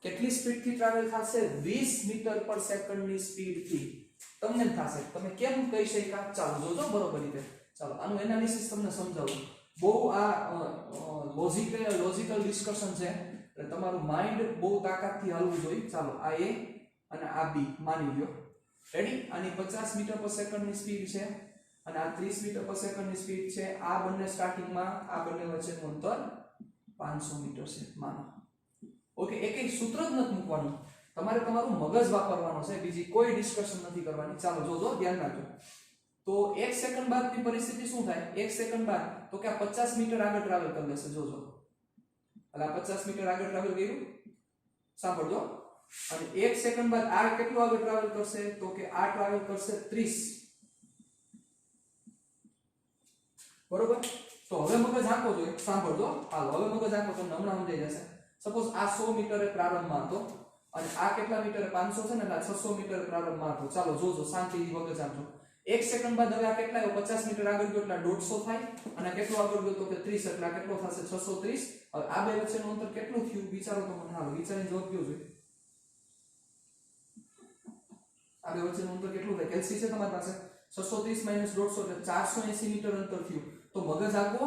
Speaker 1: કેટલી સ્પીડ થી ટ્રાવેલ થશે? 20 મીટર પર સેકન્ડ ની સ્પીડ થી. તમને થશે, તમે કેમ કહી શક્યા? ચાલો જોજો બરોબર રીતે. ચાલો આનું એનાલિસિસ તમને સમજાવું. બહુ આ લોજિકલ ડિસ્કશન છે, એટલે તમારું માઇન્ડ બહુ તાકાતથી હાલવું જોઈએ. ચાલો આ એ અને આ બી માની લ્યો. રેડી? આની 50 મીટર પર સેકન્ડ ની સ્પીડ છે અને આ 30 મીટર પર સેકન્ડ ની સ્પીડ છે. આ બંને સ્ટાર્ટિંગમાં, આ બંને વચ્ચેનું અંતર 500 મીટર છે માનો. ઓકે, એક સૂત્ર જ નથી મૂકવાનું, તમારે તમારું મગજ વાપરવાનો છે, બીજી કોઈ ડિસ્કશન નથી કરવાની. ચાલો જોજો, ધ્યાન રાખજો. તો 1 સેકન્ડ બાદની પરિસ્થિતિ શું થાય? 1 સેકન્ડ બાદ તો કે આ 50 મીટર આગળ ટ્રાવેલ કરી લેશે. જોજો, એટલે આ 50 મીટર આગળ ટ્રાવેલ કર્યું, સાંભળજો. અને 1 સેકન્ડ બાદ આ કેટલું આગળ ટ્રાવેલ કરશે? તો કે આ ટ્રાવેલ કરશે 30. બરોબર? તો હવે મગજ આંકો જોઈએ, સાંભળજો. હાલો હવે મગજ આંકો, તમને હમણાં સમજાઈ જશે. સપોઝ આ 100 મીટરે પ્રારંભમાં હતો અને આ કેટલા મીટરે? 500 છે ને, એટલે 600 મીટર પ્રારંભમાં હતો. ચાલો જોજો, શાંતિથી મગજ આંકો. 1 સેકન્ડ બાદ હવે આ કેટલા આવ્યો? 50 મીટર આગળ ગયો એટલે 150 થાય, અને કેટલો આગળ ગયો? તો કે 30, એટલે આ કેટલો થશે? 630. હવે આ બે વચ્ચેનું અંતર કેટલું થયું? વિચારો તો મને. હાલો વિચારીને જવાબ દો જોઈએ. આ બે વચ્ચેનું અંતર કેટલું થાય? કેલ્સી છે તમારી પાસે. 630 - 150 એટલે 480 મીટર અંતર થયું. તો મગજ આંકો,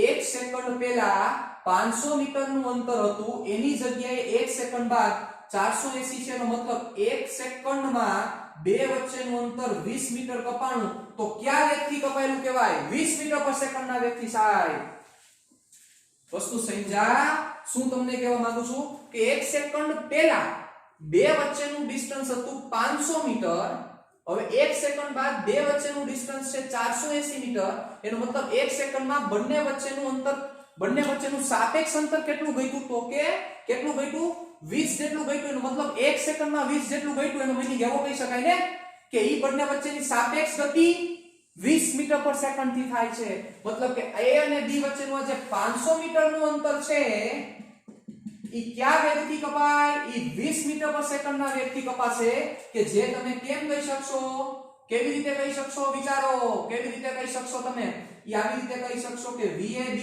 Speaker 1: 1 સેકન્ડ પહેલા 500 મીટરનું અંતર હતું, એની જગ્યાએ 1 સેકન્ડ બાદ 480 છે, એનો મતલબ 1 સેકન્ડમાં બે વચ્ચેનું અંતર 20 મીટર કપાણું. તો કયા વેગથી કપાયેલું કહેવાય? 20 મીટર પર સેકન્ડના વેગથી. સાહેબ વસ્તુ સમજા? શું તમને કહેવા માંગુ છું કે 1 સેકન્ડ પહેલા બે વચ્ચેનું ડિસ્ટન્સ હતું 500 મીટર, હવે 1 સેકન્ડ બાદ બે વચ્ચેનું ડિસ્ટન્સ છે 480 મીટર. એનો મતલબ 1 સેકન્ડમાં બંને વચ્ચેનું અંતર, બંને વચ્ચેનું સાપેક્ષ અંતર કેટલું ઘટ્યું? તો કે કેટલું ઘટ્યું? 20 જેટલું ઘટ્યું. એનો મતલબ 1 સેકન્ડમાં 20 જેટલું ઘટ્યું. એનો મીનિંગ એવો કહી શકાય ને કે ઈ બંને વચ્ચેની સાપેક્ષ ગતિ 20 મીટર પર સેકન્ડ થી થાય છે. મતલબ કે A અને B વચ્ચેનું જે 500 મીટરનું અંતર છે ઈ કયા વેગથી કપાય? ઈ 20 મીટર પર સેકન્ડના વેગથી કપાશે. કે જે તમે કેમ કહી શકશો? કેવી રીતે કહી શકશો? વિચારો, કેવી રીતે કહી શકશો તમે? ઈ આવી રીતે કહી શકશો કે VAB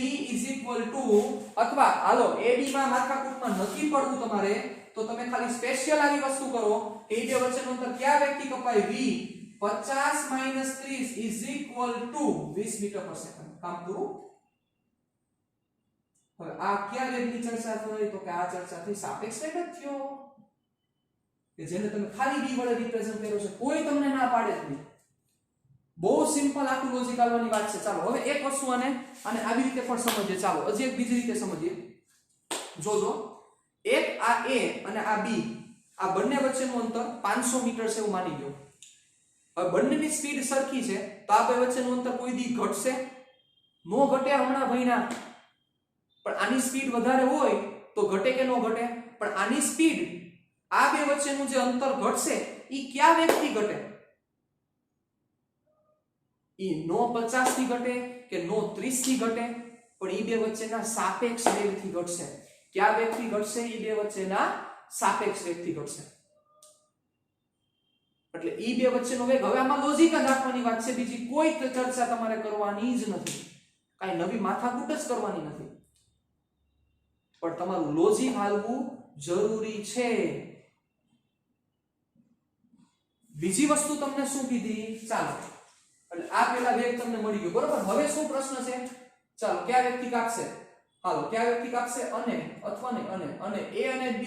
Speaker 1: અથવા હાલો AB માં માથાકૂટમાં નથી પડવું તમારે, તો તમે ખાલી સ્પેશિયલ આવી વસ્તુ કરો કે ઈ બે વચ્ચેનું અંતર કયા વેગથી કપાય? V 50 - 30 20 મીટર પર સેકન્ડ. કામ પૂરું. હવે આ કયા વેગની ચર્ચા થઈ? તો કે આ ચર્ચા થઈ સાપેક્ષ વેગ જ થયો, કે જેને તમે ખાલી b વડે રિપ્રેઝન્ટ કર્યો છે. કોઈ તમને ના પાડે જ નહીં. બહુ સિમ્પલ આખું લોજિક આવવાની વાત છે. ચાલો હવે એક વસ્તુ આને આવી રીતે પણ સમજીએ. ચાલો હજી એક બીજી રીતે સમજીએ. જોજો, એક આ A અને આ B, આ બંને વચ્ચેનું અંતર 500 મીટર છે એવું માની લો. હવે બંનેની સ્પીડ સરખી છે, તો આ બે વચ્ચેનું અંતર કોઈ દી ઘટશે? નો ઘટે. હમણાં ભઈના પણ આની સ્પીડ વધારે હોય તો ઘટે કે નો ઘટે? પણ આની સ્પીડ, આ બે વચ્ચેનું જે અંતર ઘટશે ઈ કયા વેગથી ઘટે? ઈ નો 50 થી ઘટે કે નો 30 થી ઘટે, પણ ઈ બે વચ્ચેના સાપેક્ષ વેગથી ઘટશે. કયા વેગથી ઘટશે? ઈ બે વચ્ચેના સાપેક્ષ વેગથી ઘટશે. એટલે ઈ બે વચ્ચેનો વેગ. હવે આમાં લોજિક જ રાખવાની વાત છે, બીજી કોઈ ચર્ચા તમારે કરવાની જ નથી, કાઈ નવી માથાકૂટ જ કરવાની નથી, પણ તમારું લોજિક હાલવું જરૂરી છે. બીજી વસ્તુ તમને શું કીધી? ચાલો એટલે આ પેલા વેગ તમને મળી ગયો, બરોબર. હવે શું પ્રશ્ન છે? ચાલો કયા વેગથી કાપશે? હાલો કયા વેગથી કાપશે? અને અથવા નહીં અને A અને B,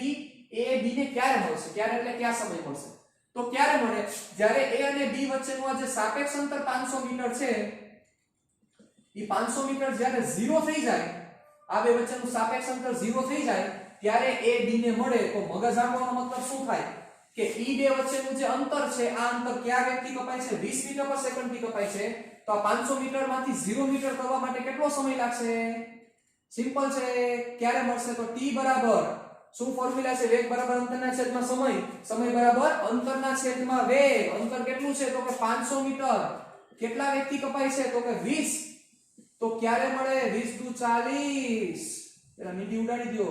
Speaker 1: A B ને ક્યારે મળશે? ક્યારે એટલે કયા સમય મળશે? તો ક્યારે મળે? જ્યારે a અને b વચ્ચેનું આ જે સાપેક્ષ અંતર 500 મીટર છે, એ 500 મીટર જ્યારે 0 થઈ જાય, આ બે વચ્ચેનું સાપેક્ષ અંતર 0 થઈ જાય ત્યારે a b ને મળે. તો મગજ આંકવાનો મતલબ શું થાય કે e બે વચ્ચેનું જે અંતર છે, આ અંતર કયા વેગથી કપાય છે? 20 મીટર પર સેકન્ડ થી કપાય છે. તો આ 500 મીટર માંથી 0 મીટર કરવા માટે કેટલો સમય લાગશે? સિમ્પલ છે. ક્યારે મળશે? તો t બરાબર શું ફોર્મ્યુલા છે? વેગ બરાબર અંતરના છેદમાં સમય, સમય બરાબર અંતરના છેદમાં વેગ. અંતર કેટલું છે? તો કે 500 મીટર. કેટલા વેગથી કપાય છે? તો કે 20. તો ક્યારે મળે? 20 દુ 40. પેલા મીંડી ઉડાડી દો.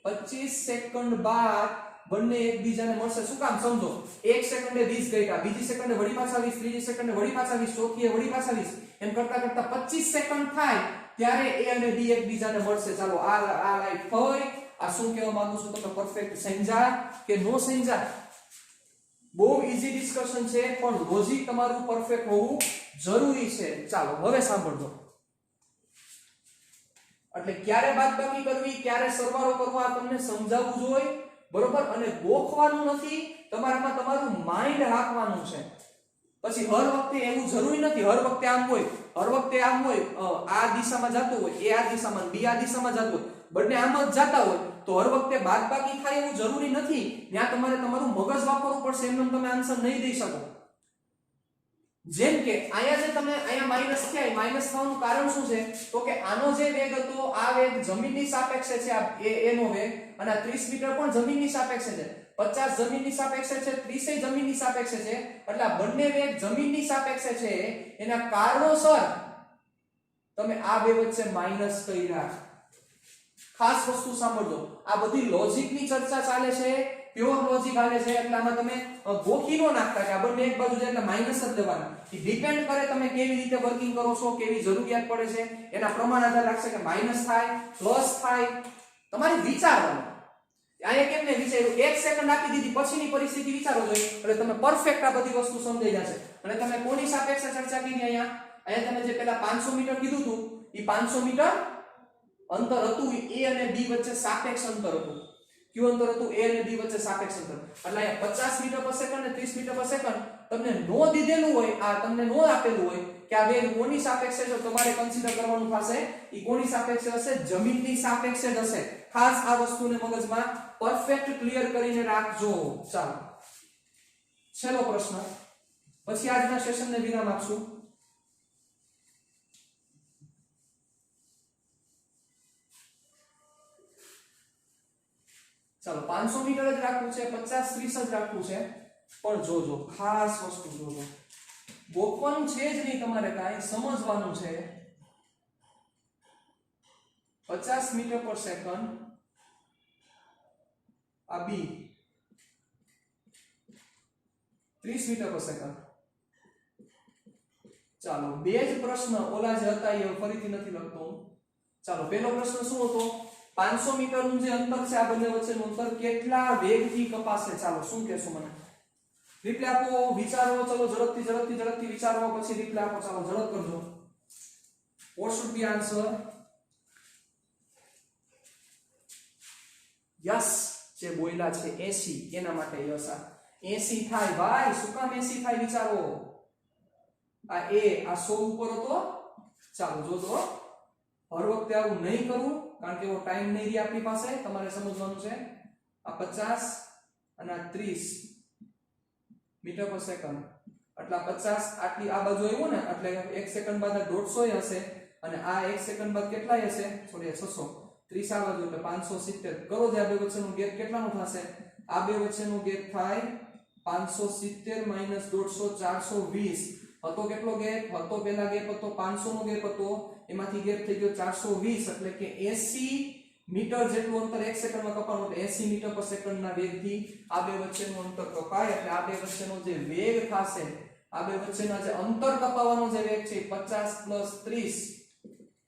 Speaker 1: 25 સેકન્ડ બાદ બંને એકબીજાને મળશે. શું કામ? સમજો. 1 સેકન્ડે 20 ગઈટા, બીજી સેકન્ડે વળી પાછા 20, ત્રીજી સેકન્ડે વળી પાછા 20, ચોથીએ વળી પાછા 20, એમ કરતા કરતા 25 સેકન્ડ થાય ત્યારે a અને b એકબીજાને મળશે. ચાલો આ લાઈટ થઈ. આ શું કહેવા માંગુ છું? તમે પરફેક્ટ સમજા કે નો સમજા? બહુ ઈઝી ડિસ્કશન છે, પણ લોજિક તમારું પરફેક્ટ હોવું જરૂરી છે. ચાલો હવે સાંભળજો. એટલે ક્યારે બાદબાકી કરવી, ક્યારે સરવાળો કરવો, આ તમને સમજાવવું જોઈએ, બરોબર? અને ગોખવાનું નથી, તમારામાં તમારું માઇન્ડ રાખવાનું છે. પછી હર વખતે એવું જરૂરી નથી હર વખતે આમ હોય, હર વખતે આમ હોય, આ દિશામાં જતું હોય, એ આ દિશામાં, બી આ દિશામાં જતું હોય, બંને આમ જ જાતા હોય, તો હર વખતે બાદબાકી થાય એવું જરૂરી નથી. ત્યાં તમારે તમારું મગજ વાપરવું પડશે. એમને તમે આન્સર નહીં દઈ શકો. જેમ કે અહીંયા જે તમે અહીંયા માઈનસ થયા, માઈનસ થવાનું કારણ શું છે? તો કે આનો જે વેગ હતો, આ વેગ જમીનની સાપેક્ષે છે, આ a નો વેગ, અને આ 30 મીટર પણ જમીનની સાપેક્ષે છે, 50 જમીનની સાપેક્ષે છે, 30 એ જમીનની સાપેક્ષે છે. એટલે આ બંને વેગ જમીનની સાપેક્ષે છે. એના કારણોસર તમે આ બે વચ્ચે માઈનસ કર્યા. ખાસ વસ્તુ સાંભળજો, આ બધી લોજિકની ચર્ચા ચાલે છે, પ્યોર લોજિક હાલે છે. એટલે આમાં તમે ગોખી નો નાખતા કે આ બંને એક બાજુ જાય એટલે માઈનસ જ દેવાના. એ ડિપેન્ડ કરે તમે કેવી રીતે વર્કિંગ કરો છો, કેવી જરૂરિયાત પડે છે, એના પ્રમાણ આધાર રાખશે કે માઈનસ થાય, પ્લસ થાય. તમારે વિચારવાનું. અહીંયા કેમ મેં વિચાર્યું, 1 સેકન્ડ આપી દીધી, પછીની પરિસ્થિતિ વિચારો જોઈએ એટલે તમે પરફેક્ટ આ બધી વસ્તુ સમજાઈ જશે. અને તમે કોની સાપેક્ષે ચર્ચા કરી? અહીંયા તમે જે પેલા 500 મીટર કીધું હતું, એ 500 મીટર અંતર હતું, a અને b વચ્ચે સાપેક્ષ અંતર હતું. કયું અંતર હતું? a અને b વચ્ચે સાપેક્ષ અંતર. એટલે અહીંયા 50 મીટર પર સેકન્ડ અને 30 મીટર પર સેકન્ડ તમને નો દીધેલું હોય, આ તમને નો આપેલું હોય કે આ વેગ કોની સાપેક્ષે છે, તમારે કન્સિડર કરવાનું થશે ઈ કોની સાપેક્ષે હશે? જમીનની સાપેક્ષે જ હશે. ખાસ આ વસ્તુને મગજમાં પરફેક્ટ ક્લિયર કરીને રાખજો. ચાલો છેલ્લો પ્રશ્ન, પછી આજના સેશનને વિરામ આપશું. ચાલો 500 મીટર જ રાખવું છે, 50 30 જ રાખવું છે, પણ જોજો ખાસ વસ્તુ જોજો. ગોખવાનું છે જ નહીં, તમારે કાંઈ સમજવાનું છે. 50 મીટર પર સેકન્ડ આ b, 30 મીટર પર સેકન્ડ. ચાલો બે જ પ્રશ્ન, ઓલા જે હતા એ ફરીથી નથી લખતો. ચાલો પહેલો પ્રશ્ન શું હતો? 500 મીટરનું જે અંતર છે, આ બંને વચ્ચેનું અંતર કેટલા વેગથી કપાશે? ચાલો શું કહેશો મને? રિપ્લાય આપો, વિચારો. ચલો ઝડપથી વિચારો, પછી રિપ્લાય આપો. ચાલો ઝડપ કરજો. What should be answer? Yes, જે બોયલા છે 80, એના માટે યસ. આ 80 થાય ભાઈ. શું કામ 80 થાય? વિચારો. આ a, આ 100 ઉપર હતો. ચાલો જોજો, હર વખતે આવું નહીં કરવું, કારણ કે એવો ટાઈમ નહીં રહે આપણી પાસે. તમારે સમજવાનું છે આ 50 અને આ 30 મીટર પર સેકન્ડ. એટલે આ 50 આટલી આ બાજુ આવ્યું ને, એટલે 1 સેકન્ડ બાદ 150 હશે, અને આ 1 સેકન્ડ બાદ કેટલા હશે? સોરી 600. 30 આ બાજુ એટલે 570. કરો જે આ બે વચ્ચેનો ગેપ કેટલાનો થશે? આ બે વચ્ચેનો ગેપ થાય 570 - 150, 420. હતો કેટલો ગેપ હતો? પેલા ગેપ હતો 500 નો ગેપ હતો, એમાંથી ગેપ થઈ ગયો 420. એટલે કે 80 મીટર જેટલું અંતર 1 સેકન્ડમાં કપાવાનું. એટલે 80 મીટર પર સેકન્ડના વેગથી આ બે વચ્ચેનું અંતર કપાય. એટલે આ બે વચ્ચેનો જે વેગ થશે, આ બે વચ્ચેના જે અંતર કપાવવાનો જે વેગ છે 50 + 30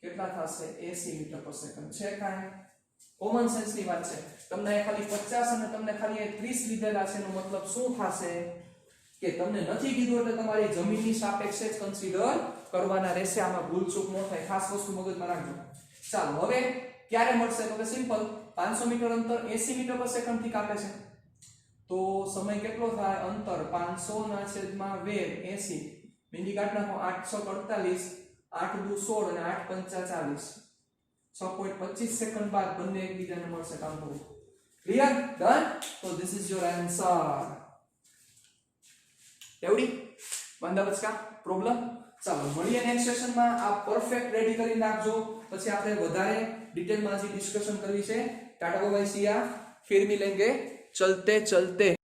Speaker 1: કેટલા થશે? 80 મીટર પર સેકન્ડ. છે કાંઈ કોમન સેન્સ ની વાત છે. તમને ખાલી 50 અને તમને ખાલી 30 લીધેલા છે, એનો મતલબ શું થશે કે તમને નથી કીધું એટલે તમારે જમીનની સાપેક્ષે જ કન્સિડર કરવાના રહેશે. આમાં ભૂલચૂક ન થાય, ખાસ વસ્તુ મગજમાં રાખજો. ચાલો હવે ક્યારે મળશે? તો કે સિમ્પલ, 500 મીટર અંતર 80 મીટર પર સેકન્ડ થી કાપે છે, તો સમય કેટલો થાય? અંતર 500 ના છેદમાં વેગ 80. મિનિટ કાઢ નાખો. 848 8 દુ 16 અને 8 પંચા 40. 6.25 સેકન્ડ બાદ બંને એકબીજાને મળશે. કામ પૂરું. ક્લિયર? ડન? તો ધીસ ઇઝ યોર આન્સર. એવડી વાંધા બચકા પ્રોબ્લેમ. ચાલો મળીએ નેક્સ્ટ સેશનમાં. આ પરફેક્ટ રેડી કરી નાખજો. પછી આપણે વધારે ડિટેલમાં હજી ડિસ્કશન કરવી છે. ટાટા બાય બાય, સિયા. फिर मिलेंगे चलते चलते.